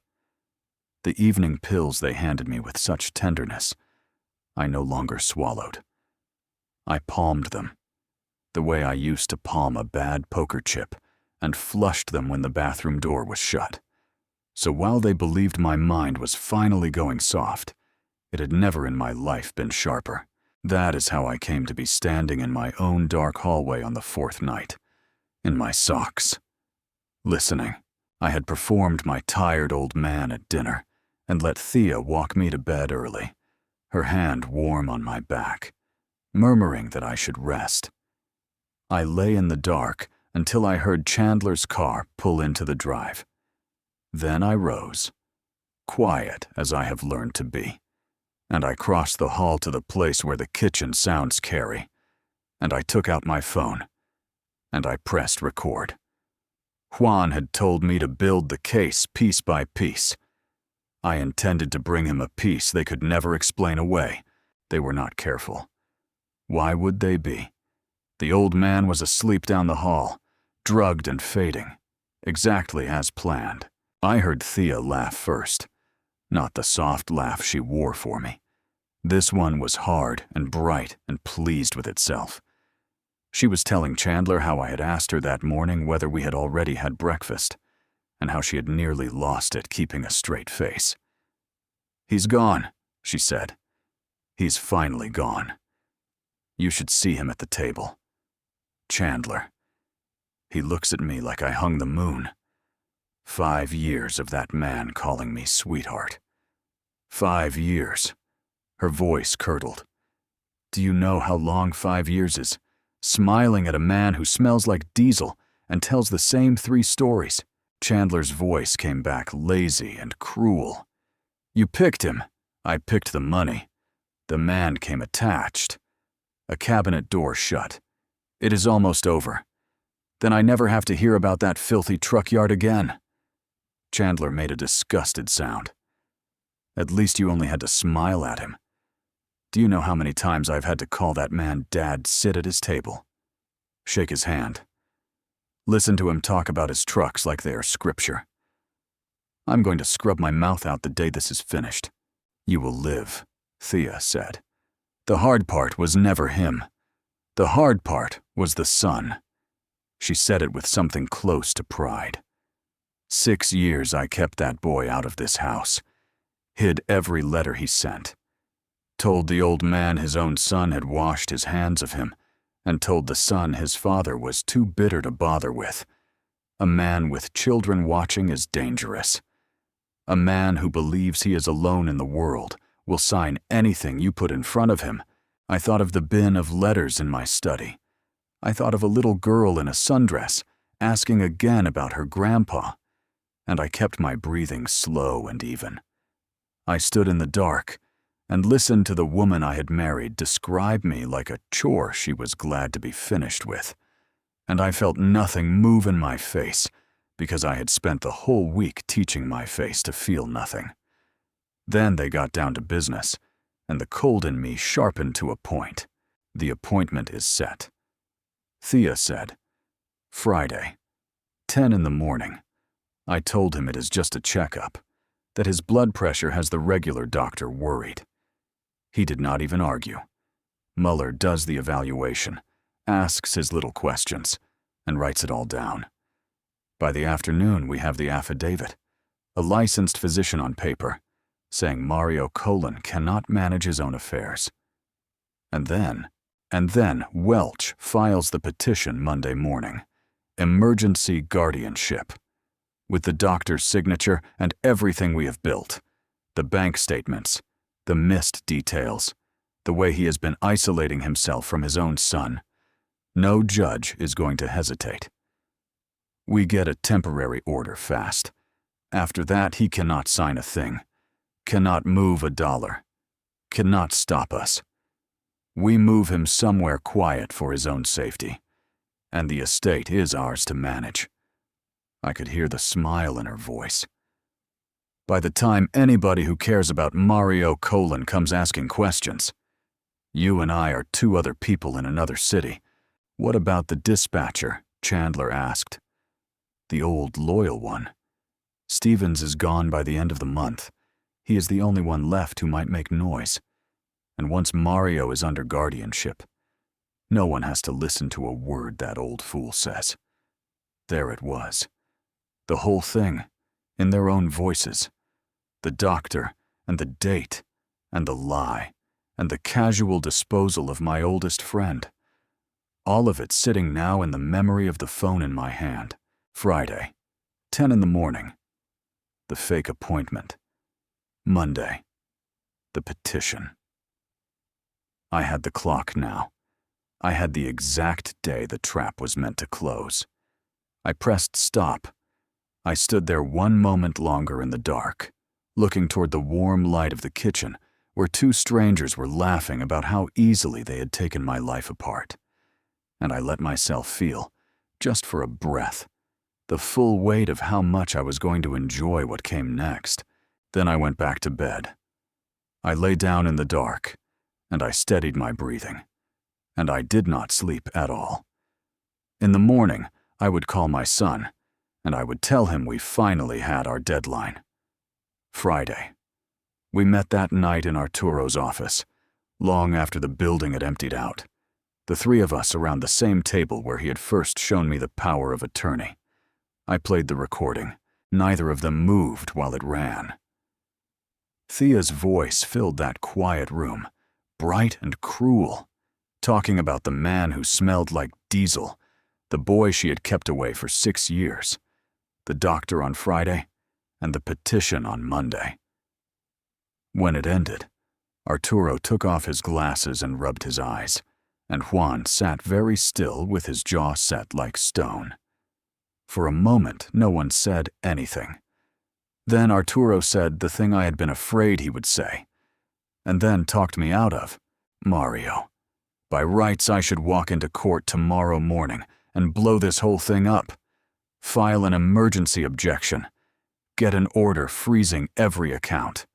The evening pills they handed me with such tenderness, I no longer swallowed. I palmed them, the way I used to palm a bad poker chip, and flushed them when the bathroom door was shut. So while they believed my mind was finally going soft, it had never in my life been sharper. That is how I came to be standing in my own dark hallway on the 4th night, in my socks, listening. I had performed my tired old man at dinner and let Thea walk me to bed early, her hand warm on my back, murmuring that I should rest. I lay in the dark until I heard Chandler's car pull into the drive. Then I rose, quiet as I have learned to be, and I crossed the hall to the place where the kitchen sounds carry, and I took out my phone, and I pressed record. Juan had told me to build the case piece by piece. I intended to bring him a piece they could never explain away. They were not careful. Why would they be? The old man was asleep down the hall, drugged and fading, exactly as planned. I heard Thea laugh first, not the soft laugh she wore for me. This one was hard and bright and pleased with itself. She was telling Chandler how I had asked her that morning whether we had already had breakfast, and how she had nearly lost it keeping a straight face. "He's gone," she said. "He's finally gone. You should see him at the table. Chandler. He looks at me like I hung the moon. 5 years of that man calling me sweetheart. 5 years." Her voice curdled. "Do you know how long 5 years is? Smiling at a man who smells like diesel and tells the same 3 stories." Chandler's voice came back lazy and cruel. "You picked him. I picked the money. The man came attached. A cabinet door shut. It is almost over. Then I never have to hear about that filthy truck yard again." Chandler made a disgusted sound. "At least you only had to smile at him. Do you know how many times I've had to call that man Dad sit at his table? Shake his hand. Listen to him talk about his trucks like they are scripture. I'm going to scrub my mouth out the day this is finished." "You will live," Thea said. "The hard part was never him. The hard part was the son." She said it with something close to pride. 6 years I kept that boy out of this house, hid every letter he sent, told the old man his own son had washed his hands of him, and told the son his father was too bitter to bother with. A man with children watching is dangerous. A man who believes he is alone in the world will sign anything you put in front of him. I thought of the bin of letters in my study. I thought of a little girl in a sundress asking again about her grandpa, and I kept my breathing slow and even. I stood in the dark and listened to the woman I had married describe me like a chore she was glad to be finished with, and I felt nothing move in my face because I had spent the whole week teaching my face to feel nothing. Then they got down to business, and the cold in me sharpened to a point. The appointment is set. Thea said, "Friday, 10 in the morning. I told him it is just a checkup, that his blood pressure has the regular doctor worried." He did not even argue. Muller does the evaluation, asks his little questions, and writes it all down. By the afternoon, we have the affidavit, a licensed physician on paper, saying Mario Colon cannot manage his own affairs. And then Welch files the petition Monday morning, emergency guardianship, with the doctor's signature and everything we have built, the bank statements, the missed details, the way he has been isolating himself from his own son. No judge is going to hesitate. We get a temporary order fast. After that, he cannot sign a thing, cannot move a dollar, cannot stop us. We move him somewhere quiet for his own safety, and the estate is ours to manage. I could hear the smile in her voice. By the time anybody who cares about Mario Colon comes asking questions, you and I are 2 other people in another city. What about the dispatcher? Chandler asked. The old loyal one. Stevens is gone by the end of the month. He is the only one left who might make noise. And once Mario is under guardianship, no one has to listen to a word that old fool says. There it was. The whole thing, in their own voices. The doctor, and the date, and the lie, and the casual disposal of my oldest friend. All of it sitting now in the memory of the phone in my hand. Friday, 10 in the morning. The fake appointment. Monday, the petition. I had the clock now. I had the exact day the trap was meant to close. I pressed stop. I stood there one moment longer in the dark, looking toward the warm light of the kitchen, where 2 strangers were laughing about how easily they had taken my life apart. And I let myself feel, just for a breath, the full weight of how much I was going to enjoy what came next. Then I went back to bed. I lay down in the dark, and I steadied my breathing. And I did not sleep at all. In the morning, I would call my son, and I would tell him we finally had our deadline. Friday. We met that night in Arturo's office, long after the building had emptied out. The three of us around the same table where he had first shown me the power of attorney. I played the recording. Neither of them moved while it ran. Thea's voice filled that quiet room, bright and cruel, talking about the man who smelled like diesel, the boy she had kept away for 6 years, the doctor on Friday, and the petition on Monday. When it ended, Arturo took off his glasses and rubbed his eyes, and Juan sat very still with his jaw set like stone. For a moment, no one said anything. Then Arturo said the thing I had been afraid he would say, and then talked me out of. Mario, by rights I should walk into court tomorrow morning and blow this whole thing up. File an emergency objection. Get an order freezing every account.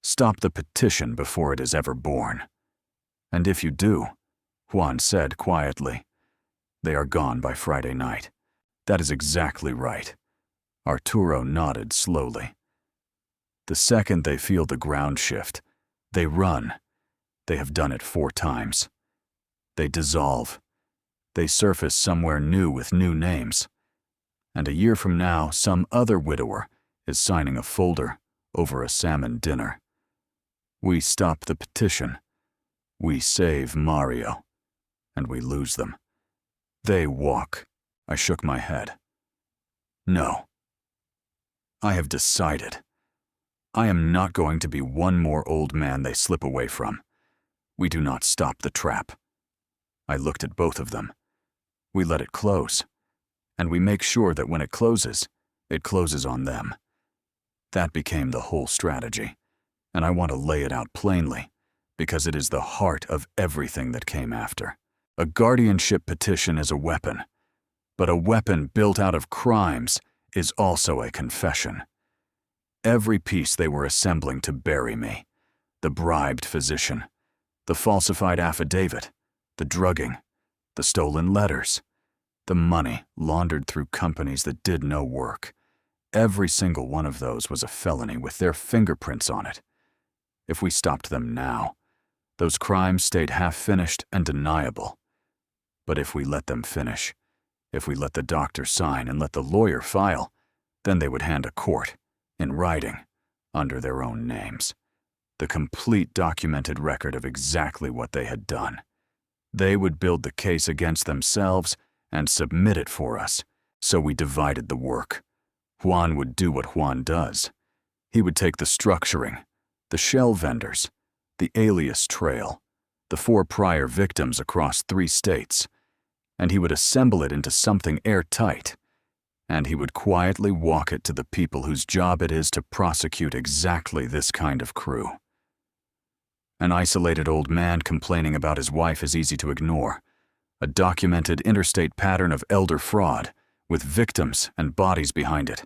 Stop the petition before it is ever born. And if you do, Juan said quietly, they are gone by Friday night. That is exactly right. Arturo nodded slowly. The second they feel the ground shift, they run. They have done it 4 times. They dissolve. They surface somewhere new with new names. And a year from now, some other widower is signing a folder over a salmon dinner. We stop the petition. We save Mario. And we lose them. They walk. I shook my head. No. I have decided. I am not going to be one more old man they slip away from. We do not stop the trap. I looked at both of them. We let it close. And we make sure that when it closes on them. That became the whole strategy. And I want to lay it out plainly, because it is the heart of everything that came after. A guardianship petition is a weapon. But a weapon built out of crimes is also a confession. Every piece they were assembling to bury me, the bribed physician, the falsified affidavit, the drugging, the stolen letters, the money laundered through companies that did no work. Every single one of those was a felony with their fingerprints on it. If we stopped them now, those crimes stayed half-finished and deniable. But if we let them finish, if we let the doctor sign and let the lawyer file, then they would hand a court, in writing, under their own names, the complete documented record of exactly what they had done. They would build the case against themselves and submit it for us, so we divided the work. Juan would do what Juan does. He would take the structuring, the shell vendors, the alias trail, the 4 prior victims across 3 states, and he would assemble it into something airtight, and he would quietly walk it to the people whose job it is to prosecute exactly this kind of crew. An isolated old man complaining about his wife is easy to ignore. A documented interstate pattern of elder fraud, with victims and bodies behind it,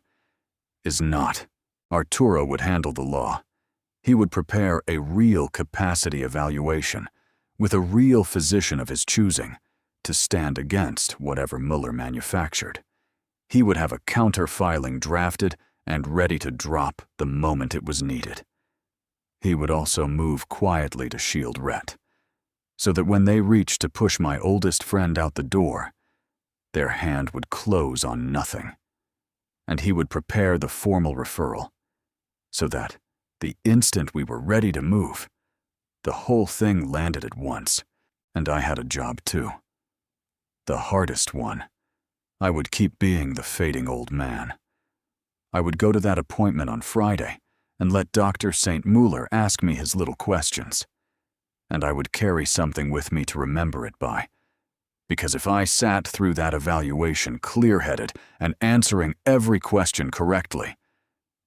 is not. Arturo would handle the law. He would prepare a real capacity evaluation, with a real physician of his choosing, to stand against whatever Mueller manufactured. He would have a counter-filing drafted and ready to drop the moment it was needed. He would also move quietly to shield Rhett, so that when they reached to push my oldest friend out the door, their hand would close on nothing. And he would prepare the formal referral, so that, the instant we were ready to move, the whole thing landed at once, and I had a job too. The hardest one. I would keep being the fading old man. I would go to that appointment on Friday and let Dr. St. Muller ask me his little questions. And I would carry something with me to remember it by. Because if I sat through that evaluation clear-headed and answering every question correctly,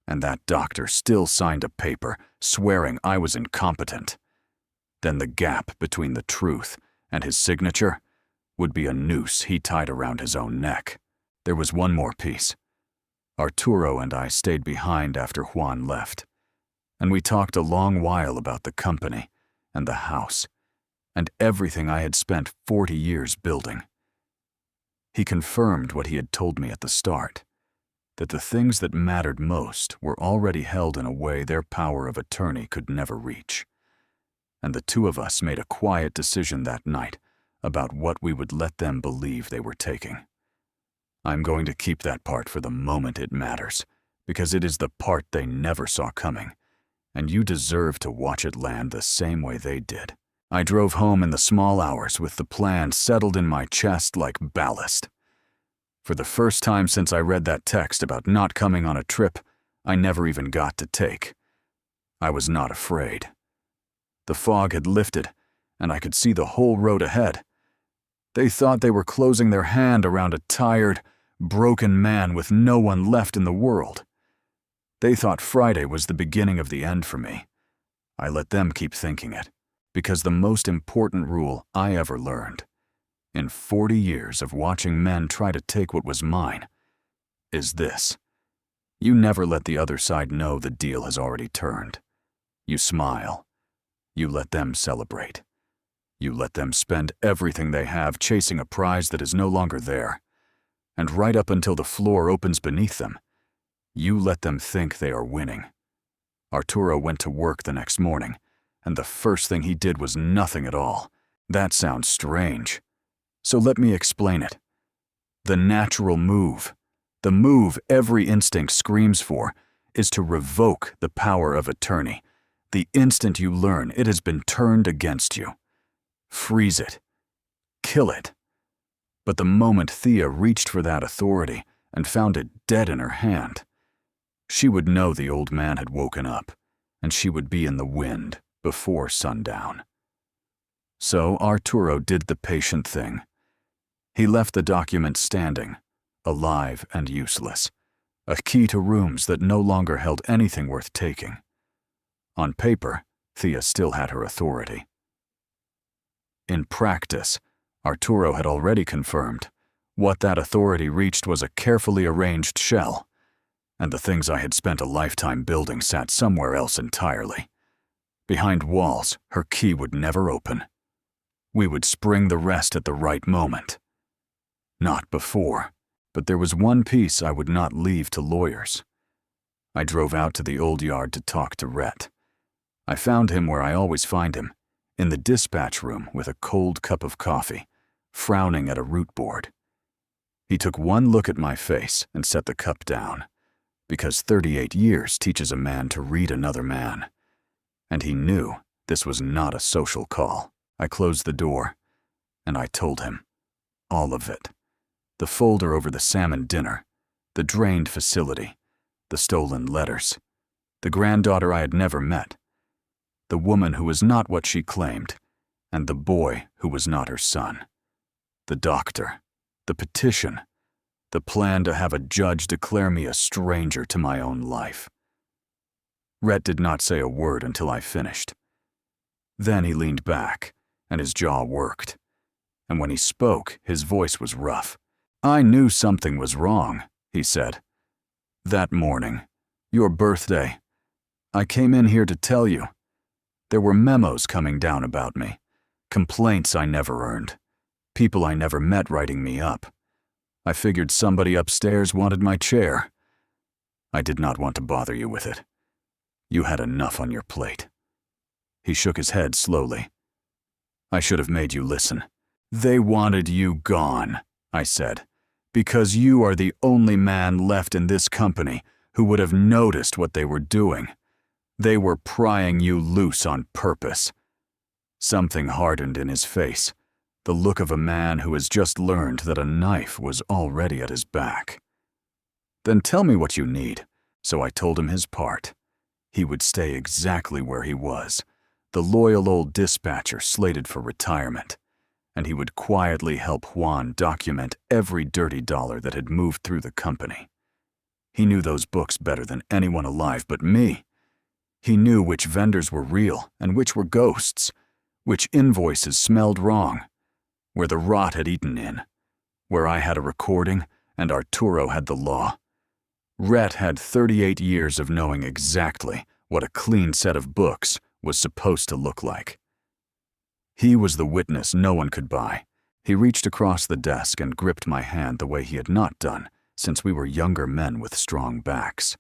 and that doctor still signed a paper swearing I was incompetent, then the gap between the truth and his signature would be a noose he tied around his own neck. There was one more piece. Arturo and I stayed behind after Juan left, and we talked a long while about the company and the house and everything I had spent 40 years building. He confirmed what he had told me at the start, that the things that mattered most were already held in a way their power of attorney could never reach. And the two of us made a quiet decision that night about what we would let them believe they were taking. I'm going to keep that part for the moment it matters, because it is the part they never saw coming, and you deserve to watch it land the same way they did. I drove home in the small hours with the plan settled in my chest like ballast. For the first time since I read that text about not coming on a trip I never even got to take, I was not afraid. The fog had lifted, and I could see the whole road ahead. They thought they were closing their hand around a tired, broken man with no one left in the world. They thought Friday was the beginning of the end for me. I let them keep thinking it, because the most important rule I ever learned, in 40 years of watching men try to take what was mine, is this: you never let the other side know the deal has already turned. You smile. You let them celebrate. You let them spend everything they have chasing a prize that is no longer there. And right up until the floor opens beneath them, you let them think they are winning. Arturo went to work the next morning, and the first thing he did was nothing at all. That sounds strange. So let me explain it. The natural move, the move every instinct screams for, is to revoke the power of attorney. The instant you learn it has been turned against you. Freeze it. Kill it. But the moment Thea reached for that authority and found it dead in her hand, she would know the old man had woken up, and she would be in the wind before sundown. So Arturo did the patient thing. He left the document standing, alive and useless, a key to rooms that no longer held anything worth taking. On paper, Thea still had her authority. In practice, Arturo had already confirmed what that authority reached was a carefully arranged shell, and the things I had spent a lifetime building sat somewhere else entirely. Behind walls her key would never open. We would spring the rest at the right moment. Not before, but there was one piece I would not leave to lawyers. I drove out to the old yard to talk to Rhett. I found him where I always find him, in the dispatch room with a cold cup of coffee, frowning at a root board. He took one look at my face and set the cup down, because 38 years teaches a man to read another man. And he knew this was not a social call. I closed the door, and I told him. All of it. The folder over the salmon dinner, the drained facility, the stolen letters, the granddaughter I had never met, the woman who was not what she claimed, and the boy who was not her son, the doctor, the petition, the plan to have a judge declare me a stranger to my own life. Rhett did not say a word until I finished. Then he leaned back, and his jaw worked. And when he spoke, his voice was rough. I knew something was wrong, he said. That morning, your birthday, I came in here to tell you. There were memos coming down about me, complaints I never earned, people I never met writing me up. I figured somebody upstairs wanted my chair. I did not want to bother you with it. You had enough on your plate. He shook his head slowly. I should have made you listen. They wanted you gone, I said, because you are the only man left in this company who would have noticed what they were doing. They were prying you loose on purpose. Something hardened in his face, the look of a man who has just learned that a knife was already at his back. Then tell me what you need. So I told him his part. He would stay exactly where he was, the loyal old dispatcher slated for retirement, and he would quietly help Juan document every dirty dollar that had moved through the company. He knew those books better than anyone alive but me. He knew which vendors were real and which were ghosts, which invoices smelled wrong, where the rot had eaten in, where I had a recording and Arturo had the law. Rhett had 38 years of knowing exactly what a clean set of books was supposed to look like. He was the witness no one could buy, He reached across the desk and gripped my hand the way he had not done since we were younger men with strong backs.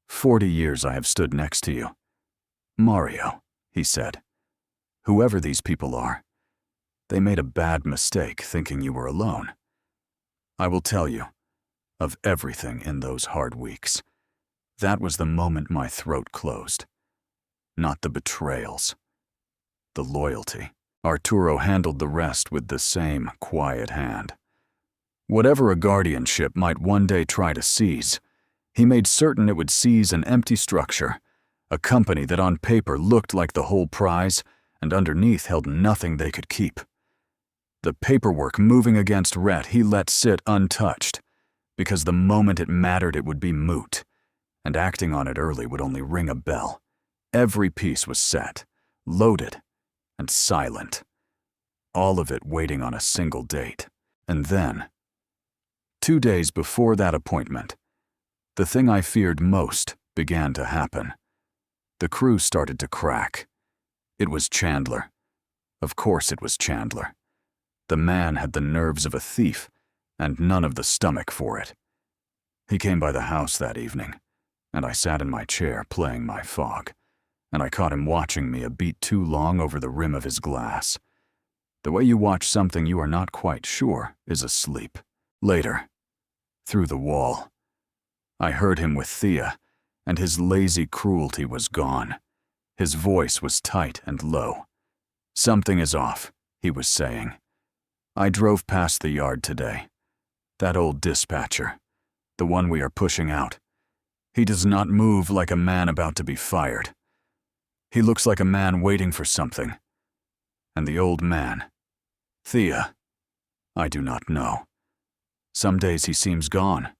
40 years I have stood next to you. Mario, he said, whoever these people are, they made a bad mistake thinking you were alone. I will tell you, of everything in those hard weeks, that was the moment my throat closed. Not the betrayals, the loyalty. Arturo handled the rest with the same quiet hand. Whatever a guardianship might one day try to seize, he made certain it would seize an empty structure, a company that on paper looked like the whole prize and underneath held nothing they could keep. The paperwork moving against Rhett he let sit untouched, because the moment it mattered it would be moot, and acting on it early would only ring a bell. Every piece was set, loaded, and silent. All of it waiting on a single date. And then, 2 days before that appointment, the thing I feared most began to happen. The crew started to crack. It was Chandler. Of course it was Chandler. The man had the nerves of a thief, and none of the stomach for it. He came by the house that evening, and I sat in my chair playing my fog, and I caught him watching me a beat too long over the rim of his glass. The way you watch something you are not quite sure is asleep. Later, through the wall, I heard him with Thea, and his lazy cruelty was gone. His voice was tight and low. "Something is off," he was saying. "I drove past the yard today. That old dispatcher, the one we are pushing out. He does not move like a man about to be fired. He looks like a man waiting for something. And the old man, Thea, I do not know. Some days he seems gone,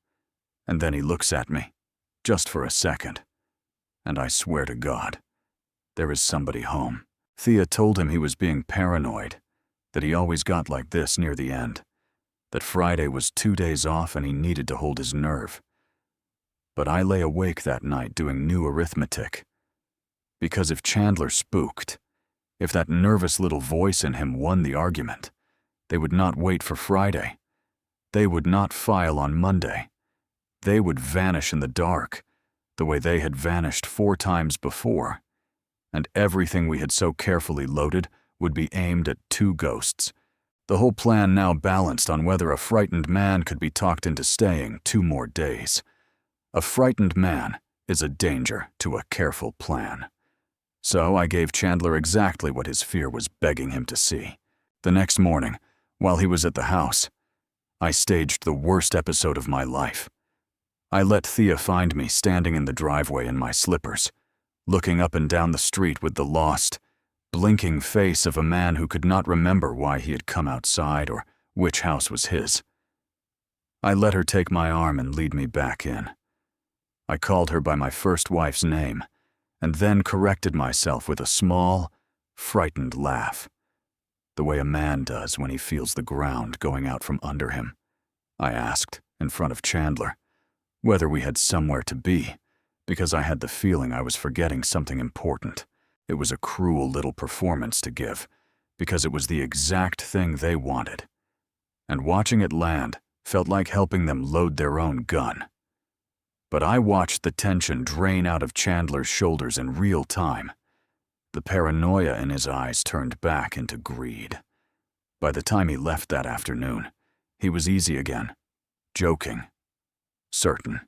and then he looks at me, just for a second. And I swear to God, there is somebody home." Thea told him he was being paranoid, that he always got like this near the end, that Friday was 2 days off and he needed to hold his nerve. But I lay awake that night doing new arithmetic. Because if Chandler spooked, if that nervous little voice in him won the argument, they would not wait for Friday. They would not file on Monday. They would vanish in the dark, the way they had vanished 4 times before. And everything we had so carefully loaded would be aimed at 2 ghosts. The whole plan now balanced on whether a frightened man could be talked into staying 2 more days. A frightened man is a danger to a careful plan. So I gave Chandler exactly what his fear was begging him to see. The next morning, while he was at the house, I staged the worst episode of my life. I let Thea find me standing in the driveway in my slippers, looking up and down the street with the lost, blinking face of a man who could not remember why he had come outside or which house was his. I let her take my arm and lead me back in. I called her by my first wife's name, and then corrected myself with a small, frightened laugh, the way a man does when he feels the ground going out from under him. I asked, in front of Chandler, whether we had somewhere to be, because I had the feeling I was forgetting something important. It was a cruel little performance to give, because it was the exact thing they wanted. And watching it land felt like helping them load their own gun. But I watched the tension drain out of Chandler's shoulders in real time. The paranoia in his eyes turned back into greed. By the time he left that afternoon, he was easy again, joking, certain.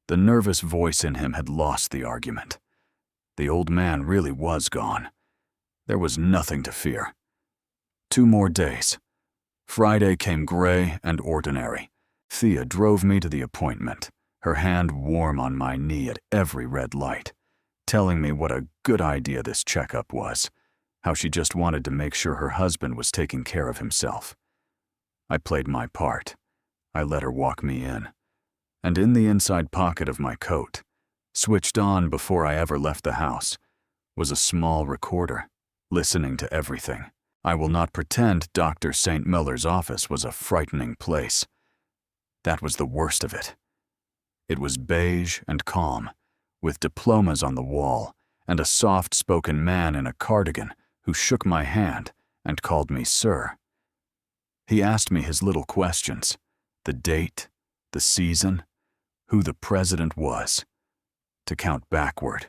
The nervous voice in him had lost the argument. The old man really was gone. There was nothing to fear. 2 more days. Friday came gray and ordinary. Thea drove me to the appointment, her hand warm on my knee at every red light, telling me what a good idea this checkup was, how she just wanted to make sure her husband was taking care of himself. I played my part. I let her walk me in. And in the inside pocket of my coat, switched on before I ever left the house, was a small recorder, listening to everything. I will not pretend Dr. St. Miller's office was a frightening place. That was the worst of it. It was beige and calm, with diplomas on the wall and a soft-spoken man in a cardigan who shook my hand and called me sir. He asked me his little questions: the date, the season, who the president was, to count backward,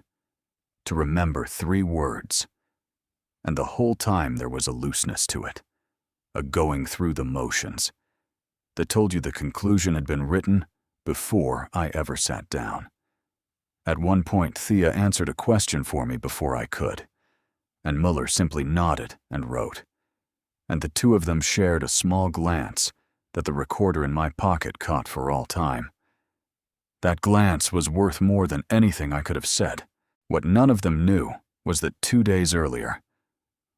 to remember 3 words. And the whole time there was a looseness to it, a going through the motions, that told you the conclusion had been written before I ever sat down. At one point, Thea answered a question for me before I could, and Muller simply nodded and wrote. And the two of them shared a small glance that the recorder in my pocket caught for all time. That glance was worth more than anything I could have said. What none of them knew was that 2 days earlier,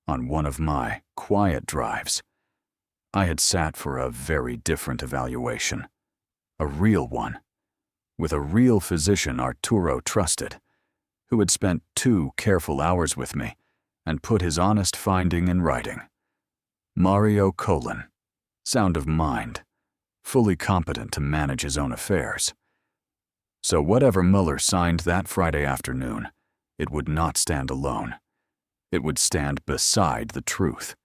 on one of my quiet drives, I had sat for a very different evaluation, a real one, with a real physician Arturo trusted, who had spent 2 careful hours with me and put his honest finding in writing. Mario Colon, sound of mind, fully competent to manage his own affairs. So whatever Muller signed that Friday afternoon, it would not stand alone. It would stand beside the truth,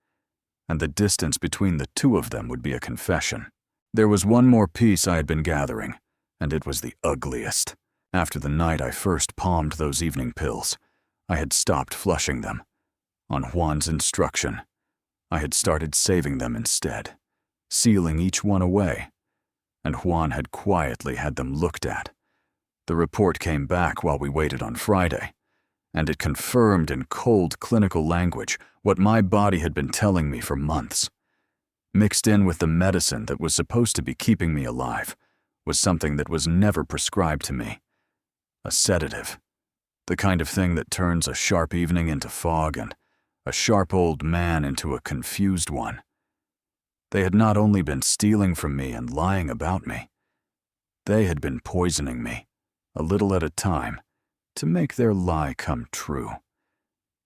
and the distance between the two of them would be a confession. There was one more piece I had been gathering, and it was the ugliest. After the night I first palmed those evening pills, I had stopped flushing them. On Juan's instruction, I had started saving them instead, sealing each one away, and Juan had quietly had them looked at. The report came back while we waited on Friday, and it confirmed in cold clinical language what my body had been telling me for months. Mixed in with the medicine that was supposed to be keeping me alive was something that was never prescribed to me. A sedative, the kind of thing that turns a sharp evening into fog and a sharp old man into a confused one. They had not only been stealing from me and lying about me, they had been poisoning me, a little at a time, to make their lie come true.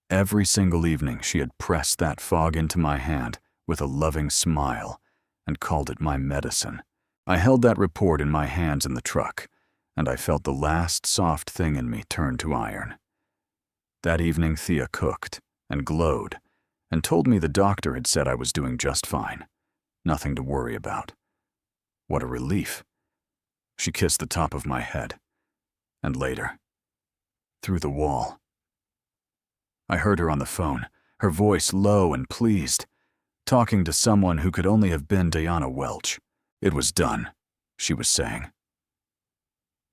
Every single evening she had pressed that fog into my hand with a loving smile and called it my medicine. I held that report in my hands in the truck, and I felt the last soft thing in me turn to iron. That evening Thea cooked and glowed and told me the doctor had said I was doing just fine. Nothing to worry about. What a relief. She kissed the top of my head. And later, through the wall, I heard her on the phone, her voice low and pleased, talking to someone who could only have been Diana Welch. It was done, she was saying.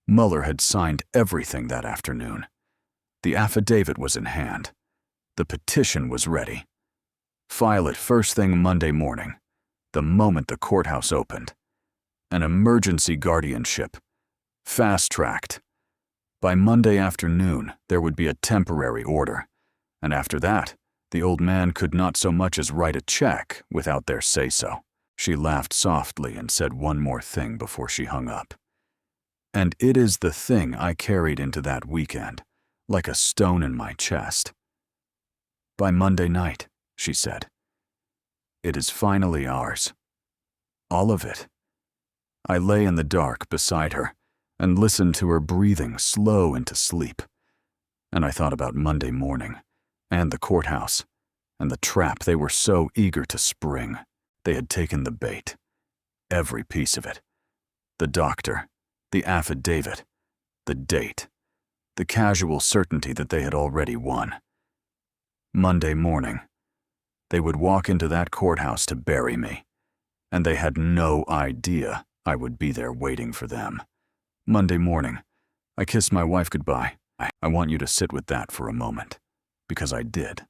Muller had signed everything that afternoon. The affidavit was in hand. The petition was ready. File it first thing Monday morning, the moment the courthouse opened. An emergency guardianship. Fast-tracked. By Monday afternoon, there would be a temporary order, and after that, the old man could not so much as write a check without their say-so. She laughed softly and said one more thing before she hung up. And it is the thing I carried into that weekend, like a stone in my chest. By Monday night, she said, it is finally ours. All of it. I lay in the dark beside her and listened to her breathing slow into sleep. And I thought about Monday morning, and the courthouse, and the trap they were so eager to spring. They had taken the bait. Every piece of it. The doctor, the affidavit, the date, the casual certainty that they had already won. Monday morning, they would walk into that courthouse to bury me, and they had no idea I would be there waiting for them. Monday morning, I kissed my wife goodbye. I want you to sit with that for a moment, because I did.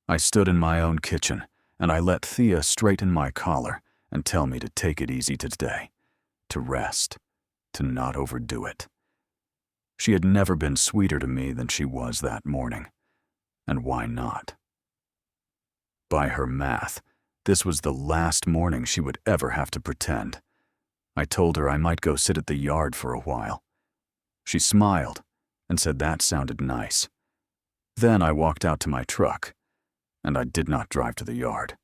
I stood in my own kitchen, and I let Thea straighten my collar and tell me to take it easy today, to rest, to not overdo it. She had never been sweeter to me than she was that morning, and why not? By her math, this was the last morning she would ever have to pretend. I told her I might go sit at the yard for a while. She smiled and said that sounded nice. Then I walked out to my truck, and I did not drive to the yard.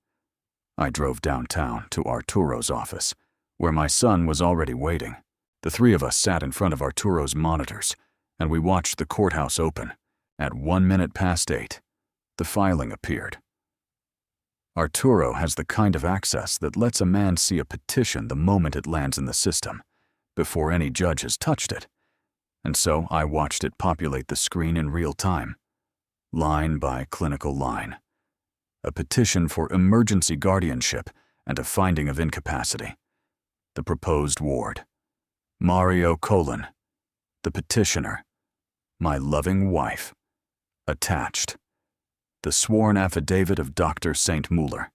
I drove downtown to Arturo's office, where my son was already waiting. The three of us sat in front of Arturo's monitors, and we watched the courthouse open. At 8:01, the filing appeared. Arturo has the kind of access that lets a man see a petition the moment it lands in the system, before any judge has touched it. And so I watched it populate the screen in real time, line by clinical line. A petition for emergency guardianship and a finding of incapacity. The proposed ward. Mario : the petitioner. My loving wife. Attached. The sworn affidavit of Dr. St. Muller,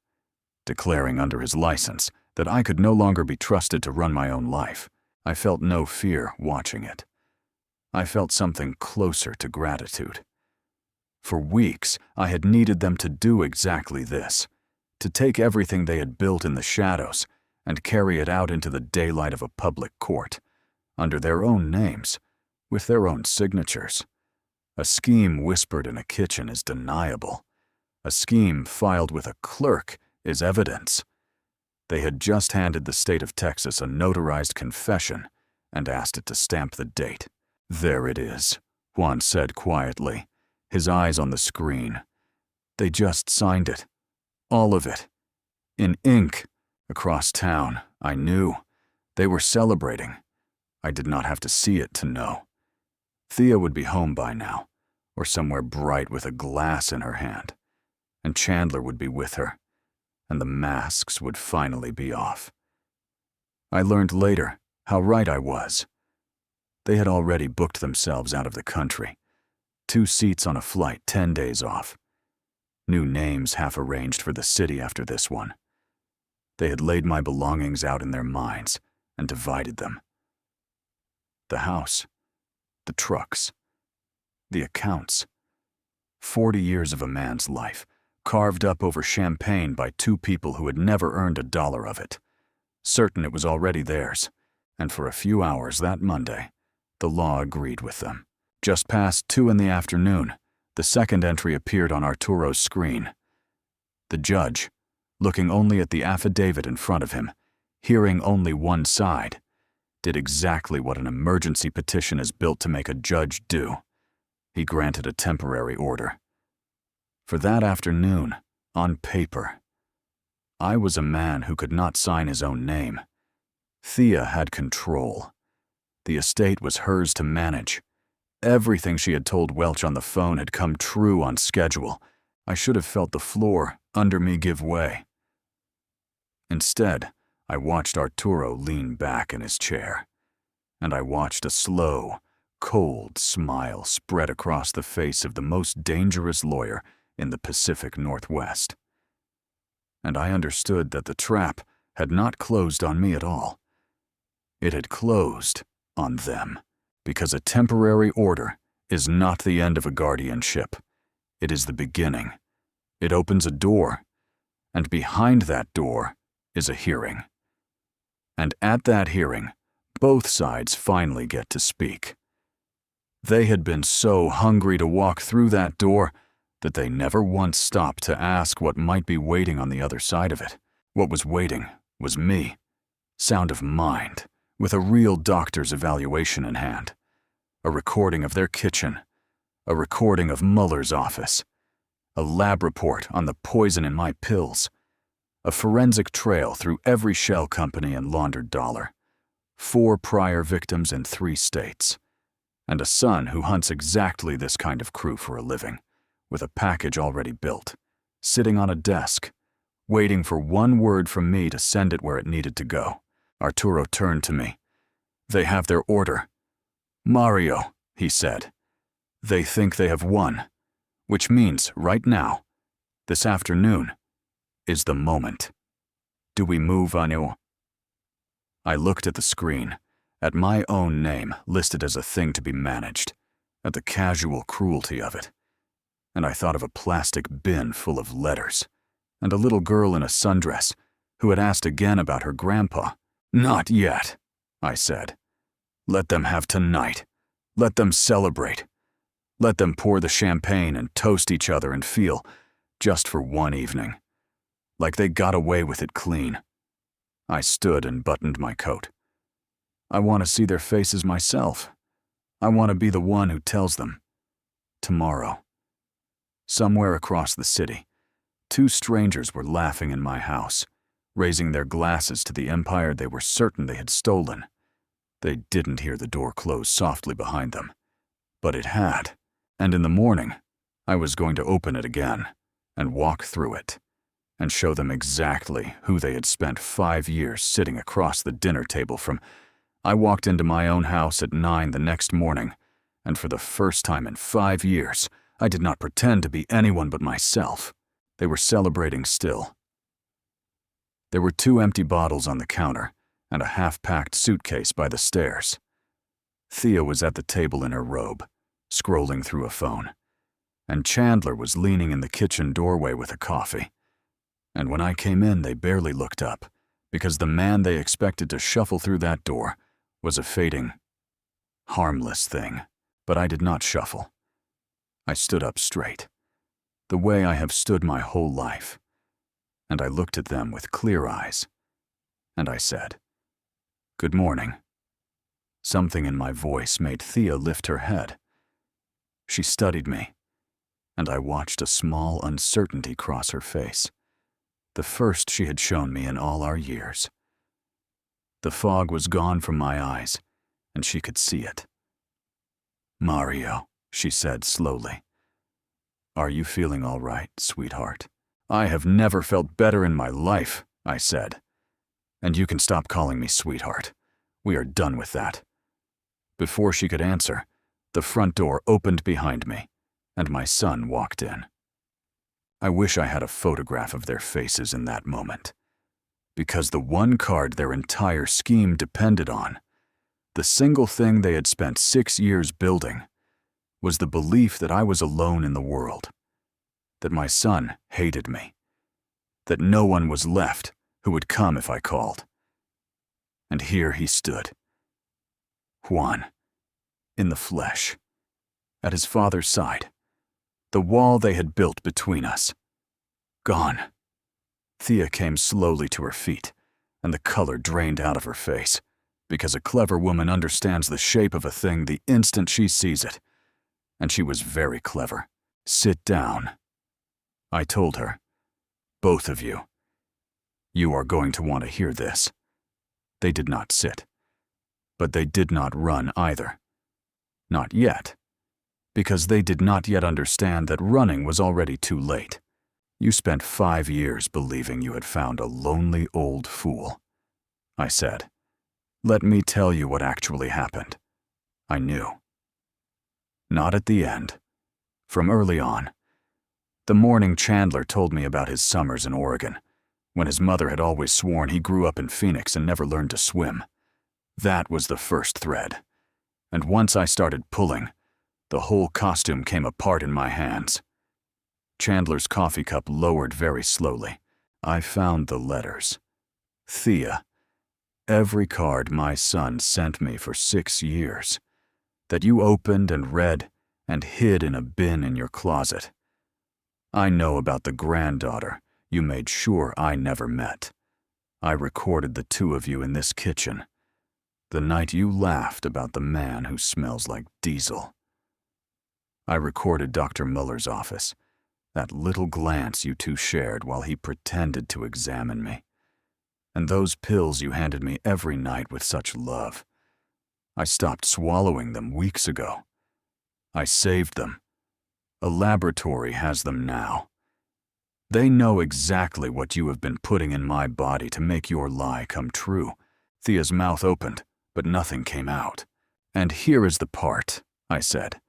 declaring under his license that I could no longer be trusted to run my own life. I felt no fear watching it. I felt something closer to gratitude. For weeks, I had needed them to do exactly this, to take everything they had built in the shadows and carry it out into the daylight of a public court, under their own names, with their own signatures. A scheme whispered in a kitchen is deniable. A scheme filed with a clerk is evidence. They had just handed the state of Texas a notarized confession and asked it to stamp the date. There it is, Juan said quietly, his eyes on the screen. They just signed it. All of it. In ink. Across town, I knew. They were celebrating. I did not have to see it to know. Thea would be home by now, or somewhere bright with a glass in her hand, and Chandler would be with her, and the masks would finally be off. I learned later how right I was. They had already booked themselves out of the country. 2 seats on a flight, 10 days off. New names half arranged for the city after this one. They had laid my belongings out in their minds and divided them. The house, the trucks, the accounts. 40 years of a man's life, carved up over champagne by 2 people who had never earned a dollar of it. Certain it was already theirs, and for a few hours that Monday, the law agreed with them. Just past 2 in the afternoon, the second entry appeared on Arturo's screen. The judge, looking only at the affidavit in front of him, hearing only one side, did exactly what an emergency petition is built to make a judge do. He granted a temporary order. For that afternoon, on paper, I was a man who could not sign his own name. Thea had control. The estate was hers to manage. Everything she had told Welch on the phone had come true on schedule. I should have felt the floor under me give way. Instead, I watched Arturo lean back in his chair, and I watched a slow, cold smile spread across the face of the most dangerous lawyer in the Pacific Northwest. And I understood that the trap had not closed on me at all. It had closed on them, because a temporary order is not the end of a guardianship. It is the beginning. It opens a door, and behind that door is a hearing. And at that hearing, both sides finally get to speak. They had been so hungry to walk through that door that they never once stopped to ask what might be waiting on the other side of it. What was waiting was me. Sound of mind, with a real doctor's evaluation in hand. A recording of their kitchen. A recording of Muller's office. A lab report on the poison in my pills. A forensic trail through every shell company and laundered dollar. 4 prior victims in 3 states. And a son who hunts exactly this kind of crew for a living, with a package already built, sitting on a desk, waiting for one word from me to send it where it needed to go. Arturo turned to me. They have their order. Mario, he said. They think they have won, which means right now, this afternoon, is the moment. Do we move on you? I looked at the screen, at my own name listed as a thing to be managed, at the casual cruelty of it, and I thought of a plastic bin full of letters, and a little girl in a sundress who had asked again about her grandpa. Not yet, I said. Let them have tonight. Let them celebrate. Let them pour the champagne and toast each other and feel, just for one evening, like they got away with it clean. I stood and buttoned my coat. I want to see their faces myself. I want to be the one who tells them. Tomorrow. Somewhere across the city, 2 strangers were laughing in my house, raising their glasses to the empire they were certain they had stolen. They didn't hear the door close softly behind them, but it had, and in the morning, I was going to open it again and walk through it and show them exactly who they had spent 5 years sitting across the dinner table from. I walked into my own house at 9 the next morning, and for the first time in 5 years, I did not pretend to be anyone but myself. They were celebrating still. There were 2 empty bottles on the counter and a half-packed suitcase by the stairs. Thea was at the table in her robe, scrolling through a phone, and Chandler was leaning in the kitchen doorway with a coffee. And when I came in, they barely looked up, because the man they expected to shuffle through that door was a fading, harmless thing. But I did not shuffle. I stood up straight, the way I have stood my whole life, and I looked at them with clear eyes, and I said, "Good morning." Something in my voice made Thea lift her head. She studied me, and I watched a small uncertainty cross her face, the first she had shown me in all our years. The fog was gone from my eyes, and she could see it. "Mario," she said slowly. "Are you feeling all right, sweetheart?" "I have never felt better in my life," I said. "And you can stop calling me sweetheart. We are done with that." Before she could answer, the front door opened behind me, and my son walked in. I wish I had a photograph of their faces in that moment, because the one card their entire scheme depended on, the single thing they had spent 6 years building, was the belief that I was alone in the world, that my son hated me, that no one was left who would come if I called. And here he stood, Juan, in the flesh, at his father's side, the wall they had built between us, gone. Thea came slowly to her feet, and the color drained out of her face, because a clever woman understands the shape of a thing the instant she sees it. And she was very clever. "Sit down," I told her. "Both of you. You are going to want to hear this." They did not sit. But they did not run either. Not yet. Because they did not yet understand that running was already too late. "You spent 5 years believing you had found a lonely old fool," I said. "Let me tell you what actually happened." I knew. Not at the end. From early on. The morning Chandler told me about his summers in Oregon, when his mother had always sworn he grew up in Phoenix and never learned to swim. That was the first thread. And once I started pulling, the whole costume came apart in my hands. Chandler's coffee cup lowered very slowly. I found the letters. Thea. Every card my son sent me for 6 years, that you opened and read and hid in a bin in your closet. I know about the granddaughter you made sure I never met. I recorded the 2 of you in this kitchen, the night you laughed about the man who smells like diesel. I recorded Dr. Muller's office, that little glance you 2 shared while he pretended to examine me. And those pills you handed me every night with such love. I stopped swallowing them weeks ago. I saved them. A laboratory has them now. They know exactly what you have been putting in my body to make your lie come true. Thea's mouth opened, but nothing came out. And here is the part, I said,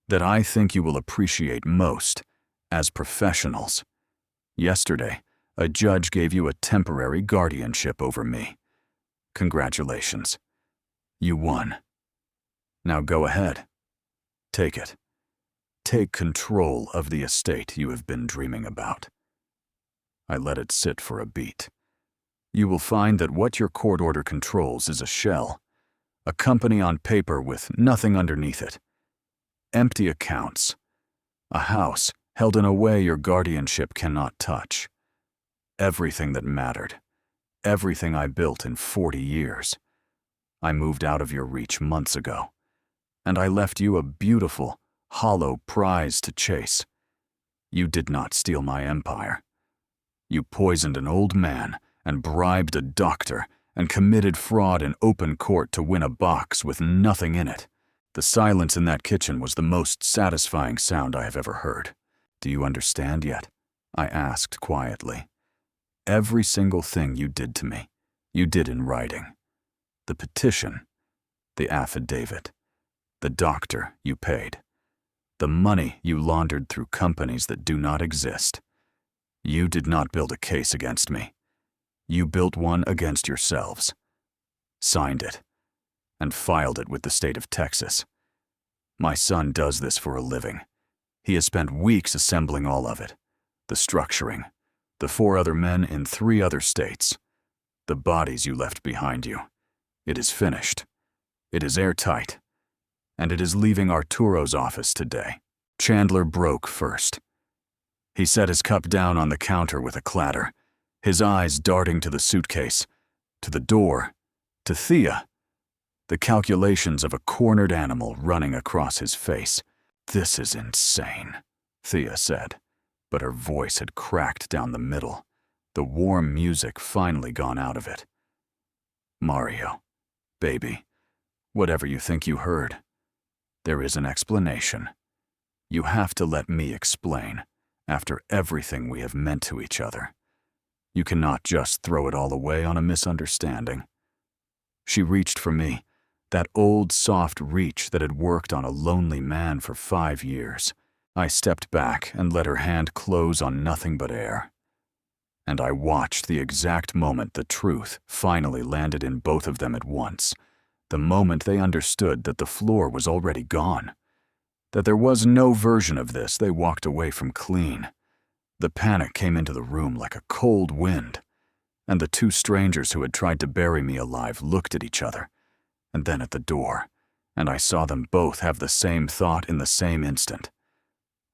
that I think you will appreciate most as professionals. Yesterday, a judge gave you a temporary guardianship over me. Congratulations. You won. Now go ahead. Take it. Take control of the estate you have been dreaming about. I let it sit for a beat. You will find that what your court order controls is a shell, a company on paper with nothing underneath it. Empty accounts. A house held in a way your guardianship cannot touch. Everything that mattered. Everything I built in 40 years. I moved out of your reach months ago. And I left you a beautiful, hollow prize to chase. You did not steal my empire. You poisoned an old man and bribed a doctor and committed fraud in open court to win a box with nothing in it. The silence in that kitchen was the most satisfying sound I have ever heard. Do you understand yet? I asked quietly. Every single thing you did to me, you did in writing. The petition, the affidavit, the doctor you paid, the money you laundered through companies that do not exist. You did not build a case against me. You built one against yourselves, signed it, and filed it with the state of Texas. My son does this for a living. He has spent weeks assembling all of it, the structuring, the 4 other men in 3 other states, the bodies you left behind you. It is finished. It is airtight. And it is leaving Arturo's office today. Chandler broke first. He set his cup down on the counter with a clatter, his eyes darting to the suitcase, to the door, to Thea. The calculations of a cornered animal running across his face. "This is insane," Thea said, but her voice had cracked down the middle, the warm music finally gone out of it. "Mario, baby, whatever you think you heard, there is an explanation. You have to let me explain, after everything we have meant to each other. You cannot just throw it all away on a misunderstanding." She reached for me, that old soft reach that had worked on a lonely man for 5 years. I stepped back and let her hand close on nothing but air. And I watched the exact moment the truth finally landed in both of them at once, the moment they understood that the floor was already gone, that there was no version of this they walked away from clean. The panic came into the room like a cold wind, and the 2 strangers who had tried to bury me alive looked at each other, and then at the door, and I saw them both have the same thought in the same instant.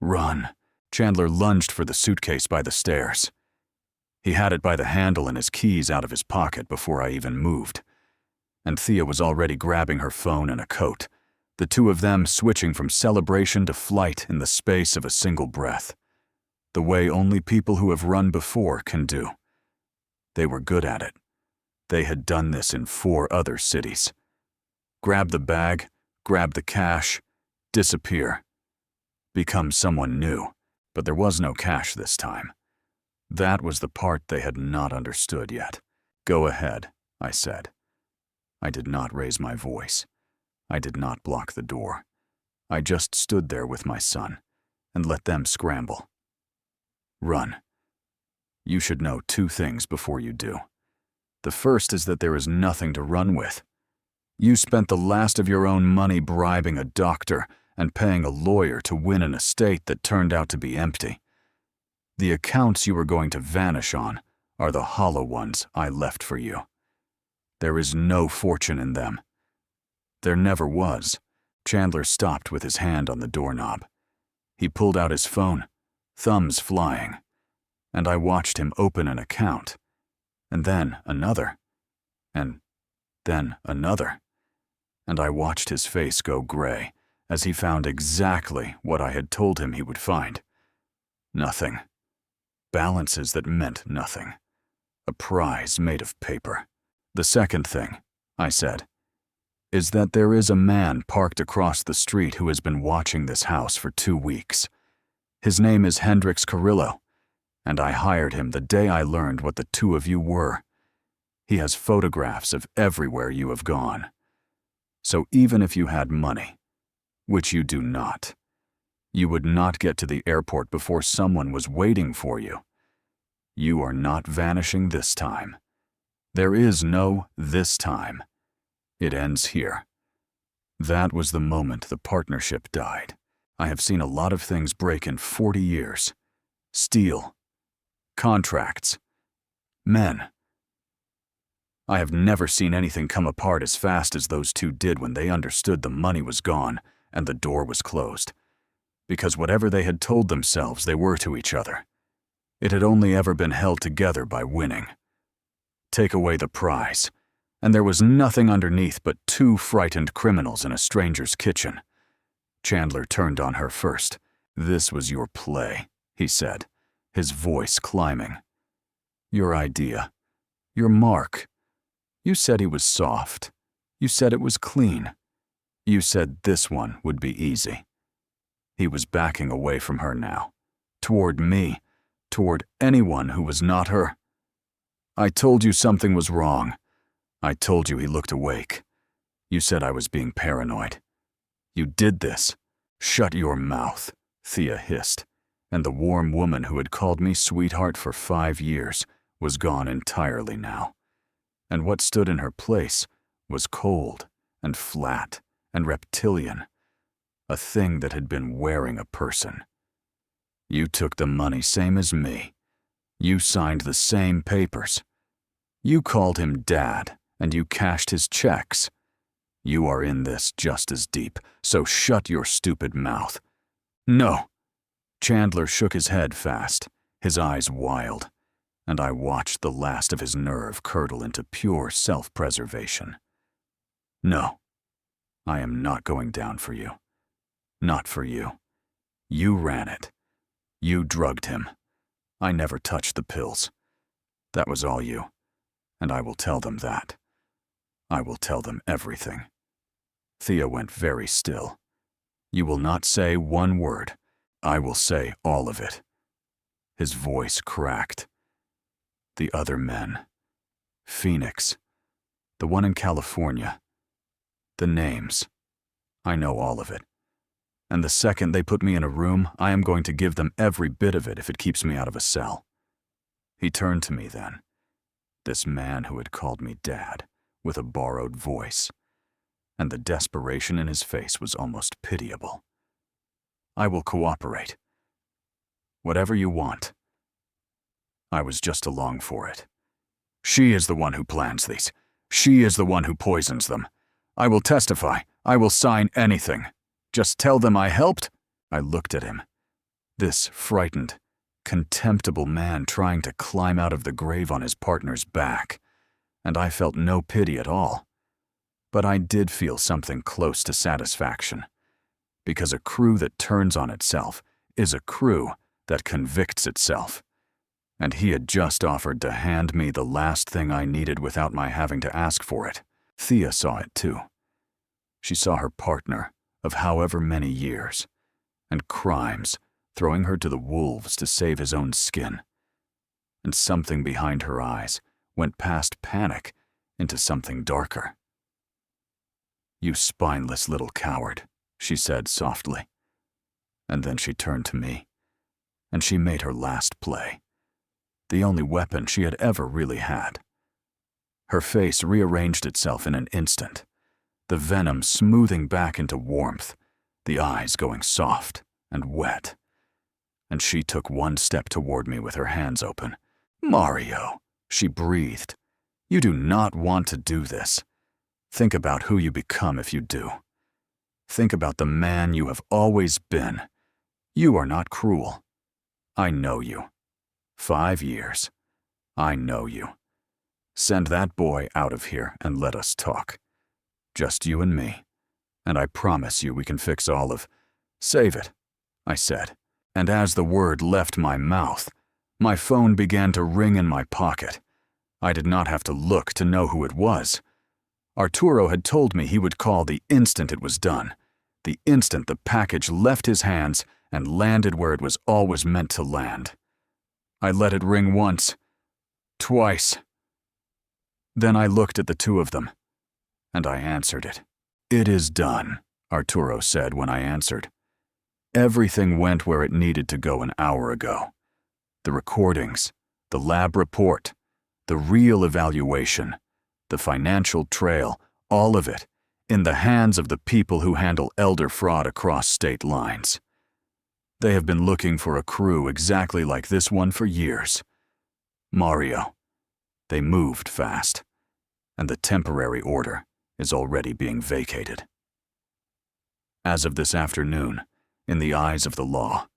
"Run." Chandler lunged for the suitcase by the stairs. He had it by the handle and his keys out of his pocket before I even moved. And Thea was already grabbing her phone and a coat, the 2 of them switching from celebration to flight in the space of a single breath. The way only people who have run before can do. They were good at it. They had done this in 4 other cities. Grab the bag, grab the cash, disappear. Become someone new, but there was no cash this time. That was the part they had not understood yet. "Go ahead," I said. I did not raise my voice. I did not block the door. I just stood there with my son and let them scramble. "Run. You should know 2 things before you do. The first is that there is nothing to run with. You spent the last of your own money bribing a doctor and paying a lawyer to win an estate that turned out to be empty. The accounts you were going to vanish on are the hollow ones I left for you. There is no fortune in them. There never was." Chandler stopped with his hand on the doorknob. He pulled out his phone, thumbs flying, and I watched him open an account, and then another, and then another, and I watched his face go gray as he found exactly what I had told him he would find. Nothing. Balances that meant nothing. A prize made of paper. "The second thing," I said, "is that there is a man parked across the street who has been watching this house for 2 weeks. His name is Hendrix Carrillo, and I hired him the day I learned what the 2 of you were. He has photographs of everywhere you have gone. So even if you had money, which you do not, you would not get to the airport before someone was waiting for you. You are not vanishing this time. There is no this time. It ends here." That was the moment the partnership died. I have seen a lot of things break in 40 years. Steel. Contracts. Men. I have never seen anything come apart as fast as those 2 did when they understood the money was gone and the door was closed. Because whatever they had told themselves they were to each other, it had only ever been held together by winning. Take away the prize, and there was nothing underneath but 2 frightened criminals in a stranger's kitchen. Chandler turned on her first. "This was your play," he said, his voice climbing. Your idea. Your mark. You said he was soft. You said it was clean. You said this one would be easy. He was backing away from her now. Toward me. Toward anyone who was not her. I told you something was wrong. I told you he looked awake. You said I was being paranoid. You did this. Shut your mouth, Thea hissed, and the warm woman who had called me sweetheart for 5 years was gone entirely now. And what stood in her place was cold and flat and reptilian, a thing that had been wearing a person. You took the money same as me. You signed the same papers. You called him Dad, and you cashed his checks. You are in this just as deep, so shut your stupid mouth. No. Chandler shook his head fast, his eyes wild, and I watched the last of his nerve curdle into pure self-preservation. No. I am not going down for you. Not for you. You ran it. You drugged him. I never touched the pills. That was all you. And I will tell them that. I will tell them everything. Thea went very still. You will not say one word. I will say all of it. His voice cracked. The other men. Phoenix. The one in California. The names. I know all of it. And the second they put me in a room, I am going to give them every bit of it if it keeps me out of a cell. He turned to me then. This man who had called me Dad, with a borrowed voice. And the desperation in his face was almost pitiable. I will cooperate. Whatever you want. I was just along for it. She is the one who plans these. She is the one who poisons them. I will testify. I will sign anything. Just tell them I helped. I looked at him. This frightened, contemptible man trying to climb out of the grave on his partner's back. And I felt no pity at all. But I did feel something close to satisfaction. Because a crew that turns on itself is a crew that convicts itself. And he had just offered to hand me the last thing I needed without my having to ask for it. Thea saw it too. She saw her partner of however many years, and crimes throwing her to the wolves to save his own skin. And something behind her eyes went past panic into something darker. You spineless little coward, she said softly. And then she turned to me, and she made her last play. The only weapon she had ever really had. Her face rearranged itself in an instant, the venom smoothing back into warmth, the eyes going soft and wet. And she took one step toward me with her hands open. Mario, she breathed. You do not want to do this. Think about who you become if you do. Think about the man you have always been. You are not cruel. I know you. 5 years. I know you. Send that boy out of here and let us talk. Just you and me. And I promise you we can fix all of... Save it, I said. And as the word left my mouth, my phone began to ring in my pocket. I did not have to look to know who it was. Arturo had told me he would call the instant it was done, the instant the package left his hands and landed where it was always meant to land. I let it ring once, twice. Then I looked at the two of them, and I answered it. It is done, Arturo said when I answered. Everything went where it needed to go an hour ago. The recordings, the lab report, the real evaluation, the financial trail, all of it, in the hands of the people who handle elder fraud across state lines. They have been looking for a crew exactly like this one for years. Mario. They moved fast, and the temporary order is already being vacated. As of this afternoon, in the eyes of the law,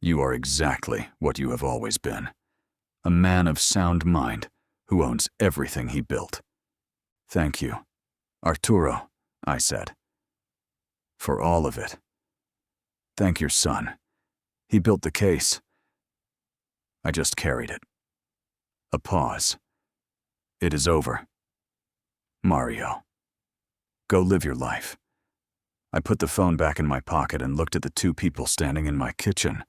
you are exactly what you have always been, a man of sound mind who owns everything he built. Thank you, Arturo, I said, for all of it. Thank your son. He built the case. I just carried it. A pause. It is over. Mario, go live your life. I put the phone back in my pocket and looked at the two people standing in my kitchen,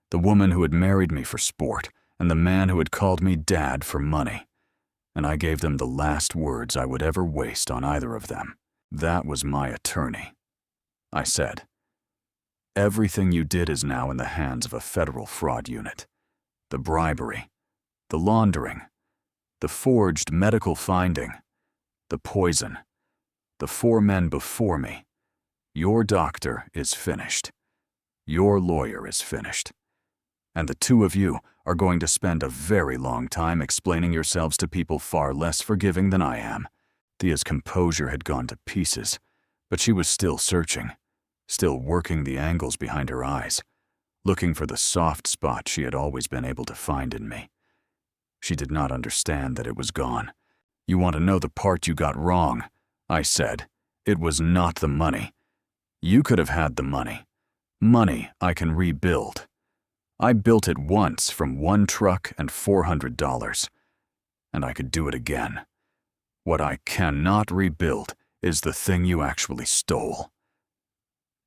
the woman who had married me for sport and the man who had called me dad for money. And I gave them the last words I would ever waste on either of them. That was my attorney. I said, everything you did is now in the hands of a federal fraud unit. The bribery, the laundering, the forged medical finding, the poison, the 4 men before me. Your doctor is finished. Your lawyer is finished. And the 2 of you are going to spend a very long time explaining yourselves to people far less forgiving than I am. Thea's composure had gone to pieces, but she was still searching, still working the angles behind her eyes, looking for the soft spot she had always been able to find in me. She did not understand that it was gone. You want to know the part you got wrong, I said. It was not the money. You could have had the money. Money I can rebuild. I built it once from 1 truck and $400, and I could do it again. What I cannot rebuild is the thing you actually stole.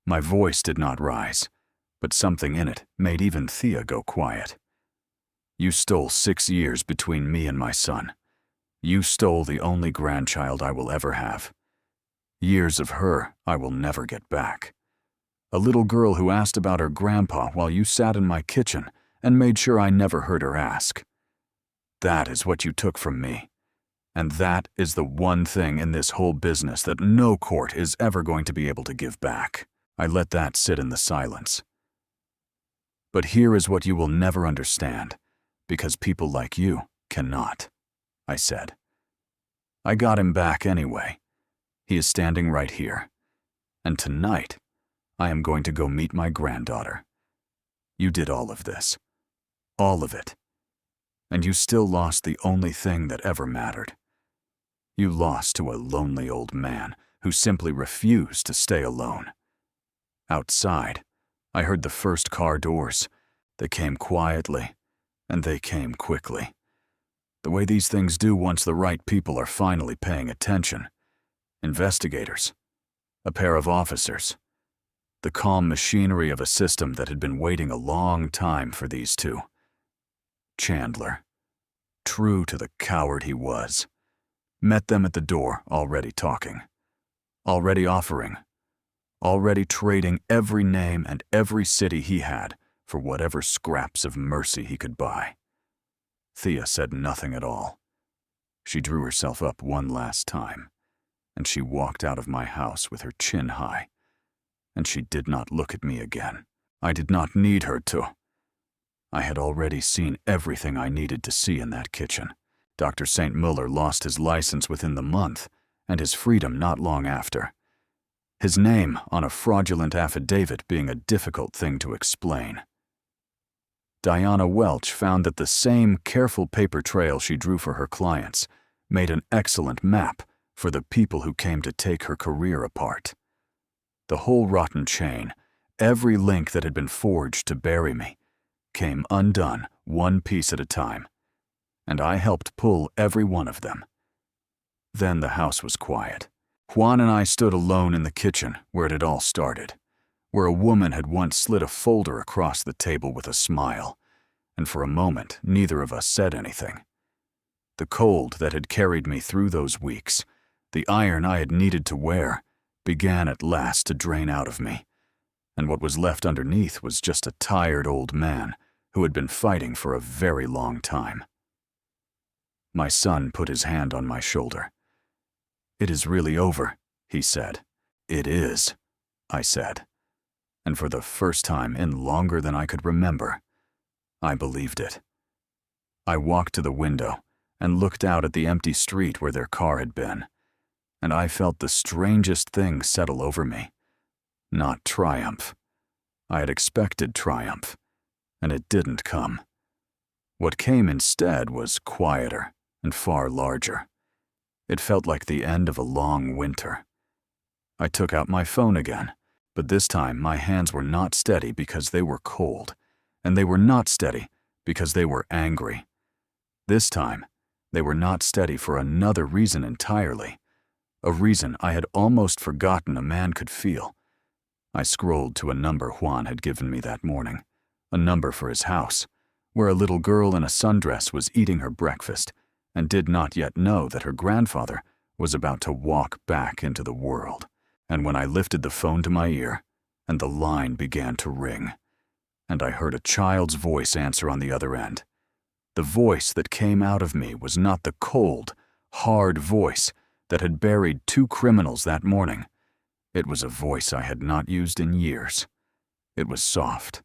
My voice did not rise, but something in it made even Thea go quiet. You stole 6 years between me and my son. You stole the only grandchild I will ever have. Years of her I will never get back. A little girl who asked about her grandpa while you sat in my kitchen and made sure I never heard her ask. That is what you took from me. And that is the one thing in this whole business that no court is ever going to be able to give back. I let that sit in the silence. But here is what you will never understand, because people like you cannot, I said. I got him back anyway. He is standing right here. And tonight, I am going to go meet my granddaughter. You did all of this. All of it. And you still lost the only thing that ever mattered. You lost to a lonely old man who simply refused to stay alone. Outside, I heard the first car doors. They came quietly, and they came quickly. The way these things do once the right people are finally paying attention. Investigators. A pair of officers. The calm machinery of a system that had been waiting a long time for these two. Chandler, true to the coward he was, met them at the door already talking, already offering, already trading every name and every city he had for whatever scraps of mercy he could buy. Thea said nothing at all. She drew herself up one last time, and she walked out of my house with her chin high, and she did not look at me again. I did not need her to. I had already seen everything I needed to see in that kitchen. Dr. St. Muller lost his license within the month, and his freedom not long after. His name on a fraudulent affidavit being a difficult thing to explain. Diana Welch found that the same careful paper trail she drew for her clients made an excellent map for the people who came to take her career apart. The whole rotten chain, every link that had been forged to bury me, came undone one piece at a time, and I helped pull every one of them. Then the house was quiet. Juan and I stood alone in the kitchen where it had all started, where a woman had once slid a folder across the table with a smile, and for a moment neither of us said anything. The cold that had carried me through those weeks, the iron I had needed to wear, began at last to drain out of me, and what was left underneath was just a tired old man who had been fighting for a very long time. My son put his hand on my shoulder. "It is really over," he said. "It is," I said. And for the first time in longer than I could remember, I believed it. I walked to the window and looked out at the empty street where their car had been, and I felt the strangest thing settle over me. Not triumph. I had expected triumph, and it didn't come. What came instead was quieter and far larger. It felt like the end of a long winter. I took out my phone again, but this time my hands were not steady because they were cold, and they were not steady because they were angry. This time, they were not steady for another reason entirely, a reason I had almost forgotten a man could feel. I scrolled to a number Juan had given me that morning, a number for his house, where a little girl in a sundress was eating her breakfast and did not yet know that her grandfather was about to walk back into the world. And when I lifted the phone to my ear, and the line began to ring, and I heard a child's voice answer on the other end, the voice that came out of me was not the cold, hard voice that had buried 2 criminals that morning. It was a voice I had not used in years. It was soft,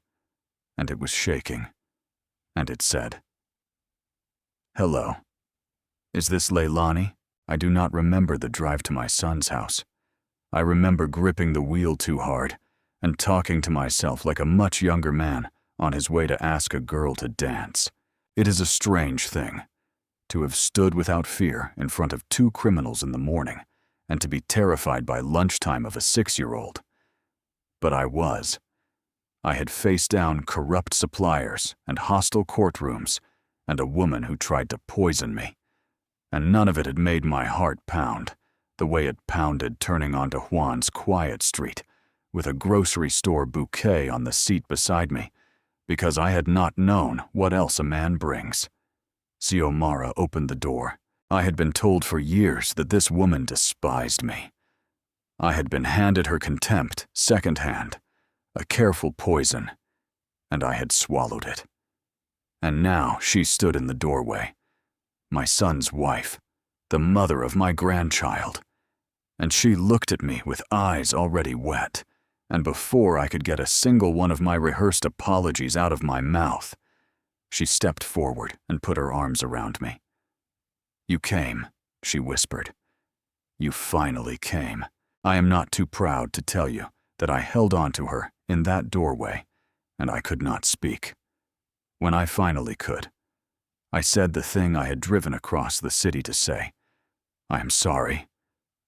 and it was shaking, and it said, "Hello. Is this Leilani? I do not remember the drive to my son's house. I remember gripping the wheel too hard and talking to myself like a much younger man on his way to ask a girl to dance. It is a strange thing, to have stood without fear in front of 2 criminals in the morning and to be terrified by lunchtime of a 6-year-old. But I was. I had faced down corrupt suppliers and hostile courtrooms and a woman who tried to poison me. And none of it had made my heart pound the way it pounded turning onto Juan's quiet street with a grocery store bouquet on the seat beside me, because I had not known what else a man brings. Xiomara opened the door. I had been told for years that this woman despised me. I had been handed her contempt secondhand, a careful poison, and I had swallowed it. And now she stood in the doorway, my son's wife, the mother of my grandchild, and she looked at me with eyes already wet, and before I could get a single one of my rehearsed apologies out of my mouth, she stepped forward and put her arms around me. "You came," she whispered. "You finally came. I am not too proud to tell you that I held on to her in that doorway, and I could not speak. When I finally could, I said the thing I had driven across the city to say. I am sorry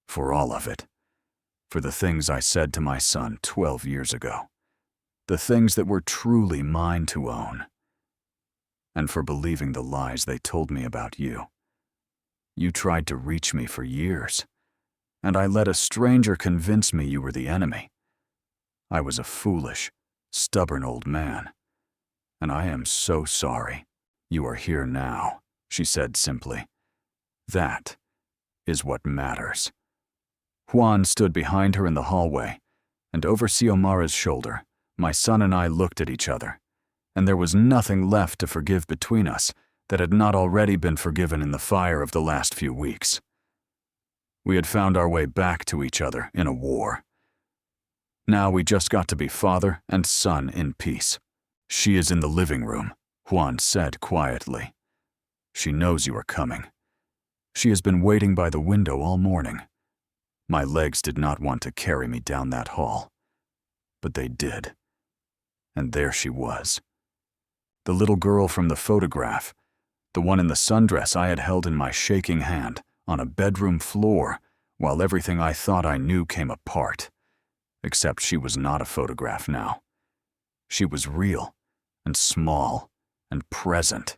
for all of it, for the things I said to my son 12 years ago, the things that were truly mine to own, and for believing the lies they told me about you. You tried to reach me for years, and I let a stranger convince me you were the enemy. I was a foolish, stubborn old man, and I am so sorry. You are here now," she said simply. "That is what matters." Juan stood behind her in the hallway, and over Xiomara's shoulder, my son and I looked at each other, and there was nothing left to forgive between us that had not already been forgiven in the fire of the last few weeks. We had found our way back to each other in a war. Now we just got to be father and son in peace. "She is in the living room," Juan said quietly. "She knows you are coming. She has been waiting by the window all morning." My legs did not want to carry me down that hall, but they did. And there she was. The little girl from the photograph, the one in the sundress I had held in my shaking hand on a bedroom floor while everything I thought I knew came apart. Except she was not a photograph now. She was real and small and present,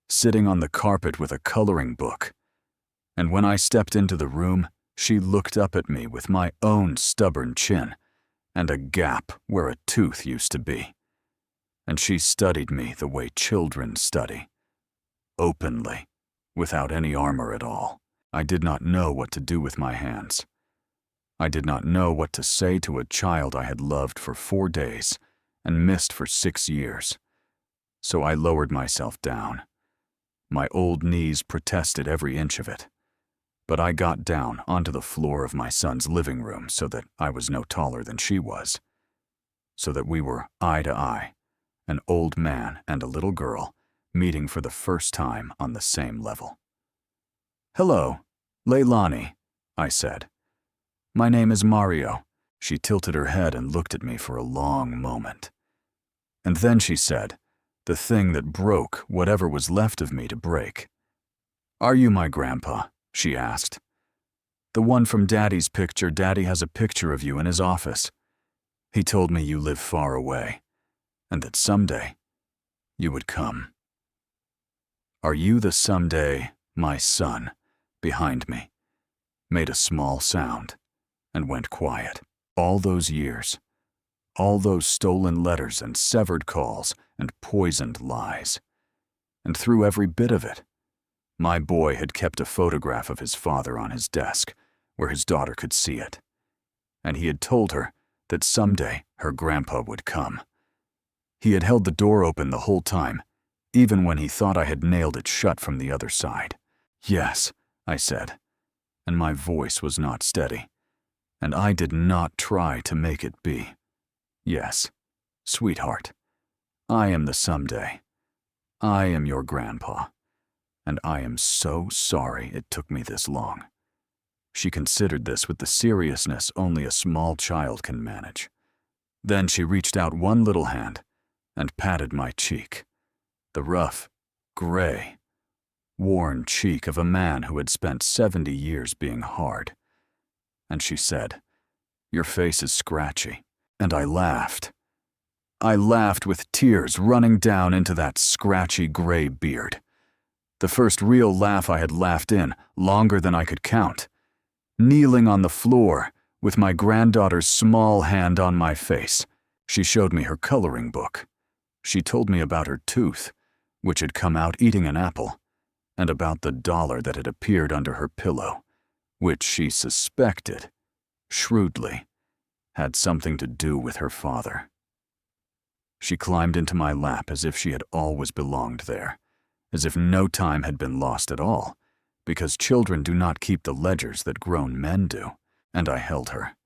sitting on the carpet with a coloring book. And when I stepped into the room, she looked up at me with my own stubborn chin and a gap where a tooth used to be. And she studied me the way children study, openly, without any armor at all. I did not know what to do with my hands. I did not know what to say to a child I had loved for 4 days and missed for 6 years. So I lowered myself down. My old knees protested every inch of it. But I got down onto the floor of my son's living room so that I was no taller than she was, so that we were eye to eye, an old man and a little girl meeting for the first time on the same level. "Hello, Leilani," I said. "My name is Mario." She tilted her head and looked at me for a long moment. And then she said, the thing that broke whatever was left of me to break. "Are you my grandpa?" she asked. "The one from Daddy's picture. Daddy has a picture of you in his office. He told me you live far away, and that someday you would come." Are you the someday, my son, behind me, made a small sound and went quiet. All those years, all those stolen letters and severed calls and poisoned lies. And through every bit of it, my boy had kept a photograph of his father on his desk where his daughter could see it. And he had told her that someday her grandpa would come. He had held the door open the whole time, even when he thought I had nailed it shut from the other side. Yes, I said, and my voice was not steady, and I did not try to make it be. Yes, sweetheart, I am the someday. I am your grandpa, and I am so sorry it took me this long. She considered this with the seriousness only a small child can manage. Then she reached out one little hand and patted my cheek, the rough, gray, worn cheek of a man who had spent 70 years being hard. And she said, "Your face is scratchy." And I laughed. I laughed with tears running down into that scratchy gray beard. The first real laugh I had laughed in, longer than I could count. Kneeling on the floor, with my granddaughter's small hand on my face, she showed me her coloring book. She told me about her tooth, which had come out eating an apple, and about the dollar that had appeared under her pillow, which she suspected, shrewdly, had something to do with her father. She climbed into my lap as if she had always belonged there, as if no time had been lost at all, because children do not keep the ledgers that grown men do, and I held her.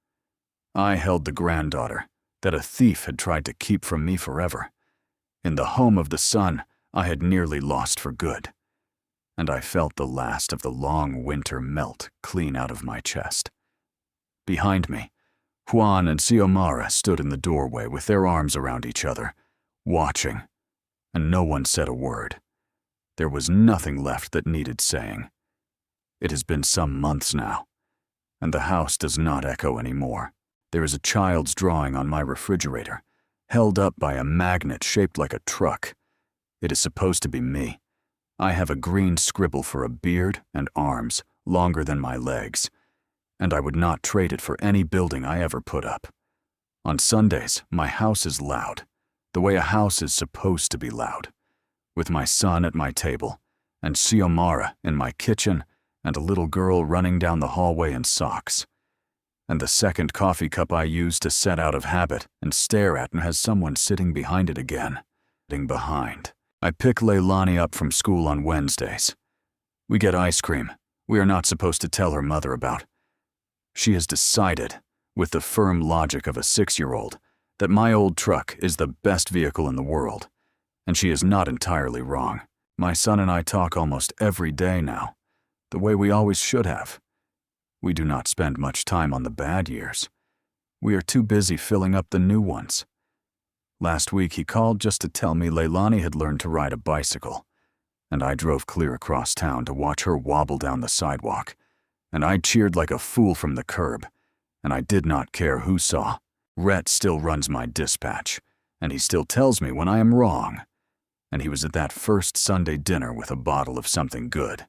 I held the granddaughter that a thief had tried to keep from me forever. In the home of the son I had nearly lost for good, and I felt the last of the long winter melt clean out of my chest. Behind me, Juan and Xiomara stood in the doorway with their arms around each other, watching, and no one said a word. There was nothing left that needed saying. It has been some months now, and the house does not echo anymore. There is a child's drawing on my refrigerator, held up by a magnet shaped like a truck. It is supposed to be me. I have a green scribble for a beard and arms longer than my legs, and I would not trade it for any building I ever put up. On Sundays, my house is loud, the way a house is supposed to be loud, with my son at my table, and Xiomara in my kitchen, and a little girl running down the hallway in socks. And the second coffee cup I use to set out of habit and stare at and has someone sitting behind it again. Sitting behind. I pick Leilani up from school on Wednesdays. We get ice cream we are not supposed to tell her mother about. She has decided, with the firm logic of a 6-year-old, that my old truck is the best vehicle in the world, and she is not entirely wrong. My son and I talk almost every day now, the way we always should have. We do not spend much time on the bad years. We are too busy filling up the new ones. Last week he called just to tell me Leilani had learned to ride a bicycle, and I drove clear across town to watch her wobble down the sidewalk, and I cheered like a fool from the curb, and I did not care who saw. Rhett still runs my dispatch, and he still tells me when I am wrong. And he was at that first Sunday dinner with a bottle of something good,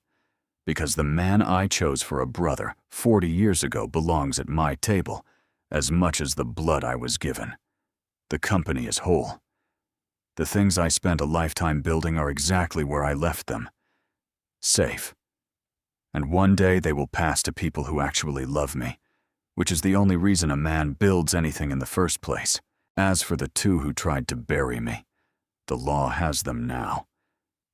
because the man I chose for a brother 40 years ago belongs at my table as much as the blood I was given. The company is whole. The things I spent a lifetime building are exactly where I left them. Safe. And one day they will pass to people who actually love me, which is the only reason a man builds anything in the first place. As for the two who tried to bury me, the law has them now,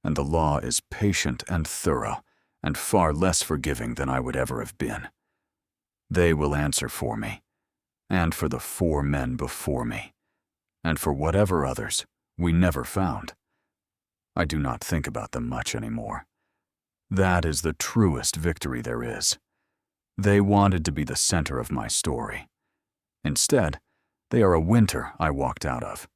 and the law is patient and thorough, and far less forgiving than I would ever have been. They will answer for me, and for the 4 men before me, and for whatever others we never found. I do not think about them much anymore. That is the truest victory there is. They wanted to be the center of my story. Instead, they are a winter I walked out of.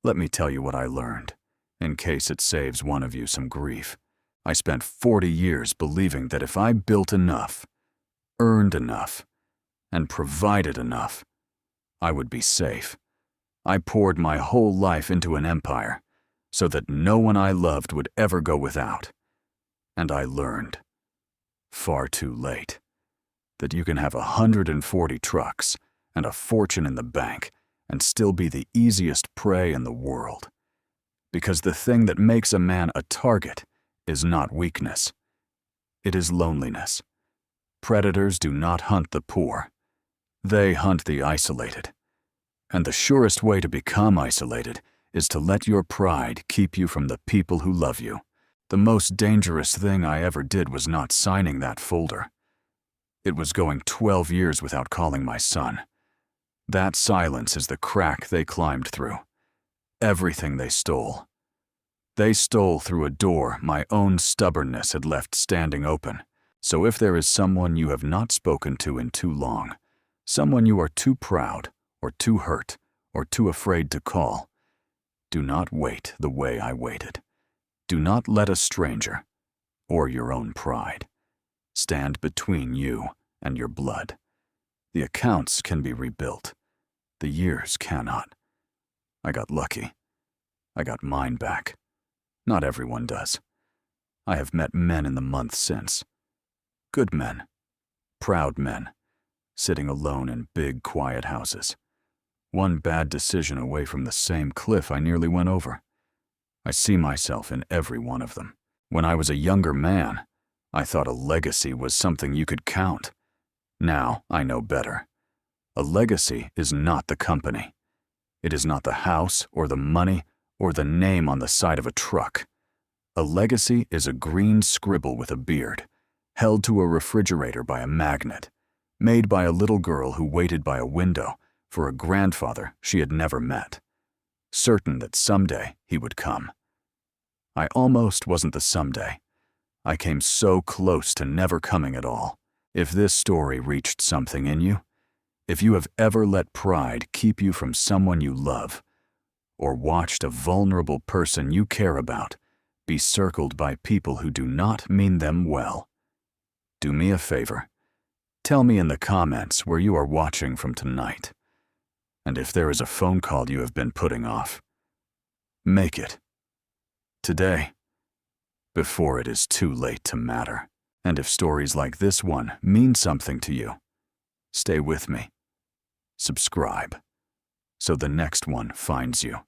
Let me tell you what I learned, in case it saves one of you some grief. I spent 40 years believing that if I built enough, earned enough, and provided enough, I would be safe. I poured my whole life into an empire, so that no one I loved would ever go without. And I learned, far too late, that you can have 140 trucks and a fortune in the bank and still be the easiest prey in the world. Because the thing that makes a man a target is not weakness. It is loneliness. Predators do not hunt the poor. They hunt the isolated. And the surest way to become isolated is to let your pride keep you from the people who love you. The most dangerous thing I ever did was not signing that folder. It was going 12 years without calling my son. That silence is the crack they climbed through. Everything they stole. They stole through a door my own stubbornness had left standing open. So if there is someone you have not spoken to in too long, someone you are too proud, or too hurt, or too afraid to call, do not wait the way I waited. Do not let a stranger, or your own pride, stand between you and your blood. The accounts can be rebuilt. The years cannot. I got lucky. I got mine back. Not everyone does. I have met men in the months since. Good men. Proud men. Sitting alone in big, quiet houses. One bad decision away from the same cliff I nearly went over. I see myself in every one of them. When I was a younger man, I thought a legacy was something you could count. Now I know better. A legacy is not the company. It is not the house or the money or the name on the side of a truck. A legacy is a green scribble with a beard, held to a refrigerator by a magnet, made by a little girl who waited by a window for a grandfather she had never met, certain that someday he would come. I almost wasn't the someday. I came so close to never coming at all. If this story reached something in you, if you have ever let pride keep you from someone you love, or watched a vulnerable person you care about be circled by people who do not mean them well, do me a favor. Tell me in the comments where you are watching from tonight. And if there is a phone call you have been putting off, make it. Today, before it is too late to matter. And if stories like this one mean something to you, stay with me. Subscribe, so the next one finds you.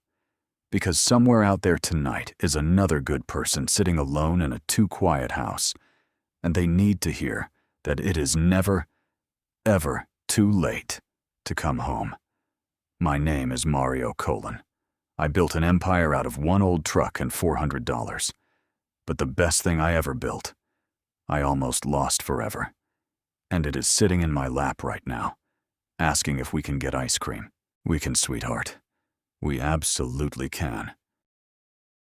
Because somewhere out there tonight is another good person sitting alone in a too quiet house, and they need to hear that it is never, ever too late to come home. My name is Mario Colon. I built an empire out of one old truck and $400. But the best thing I ever built, I almost lost forever. And it is sitting in my lap right now, asking if we can get ice cream. We can, sweetheart. We absolutely can.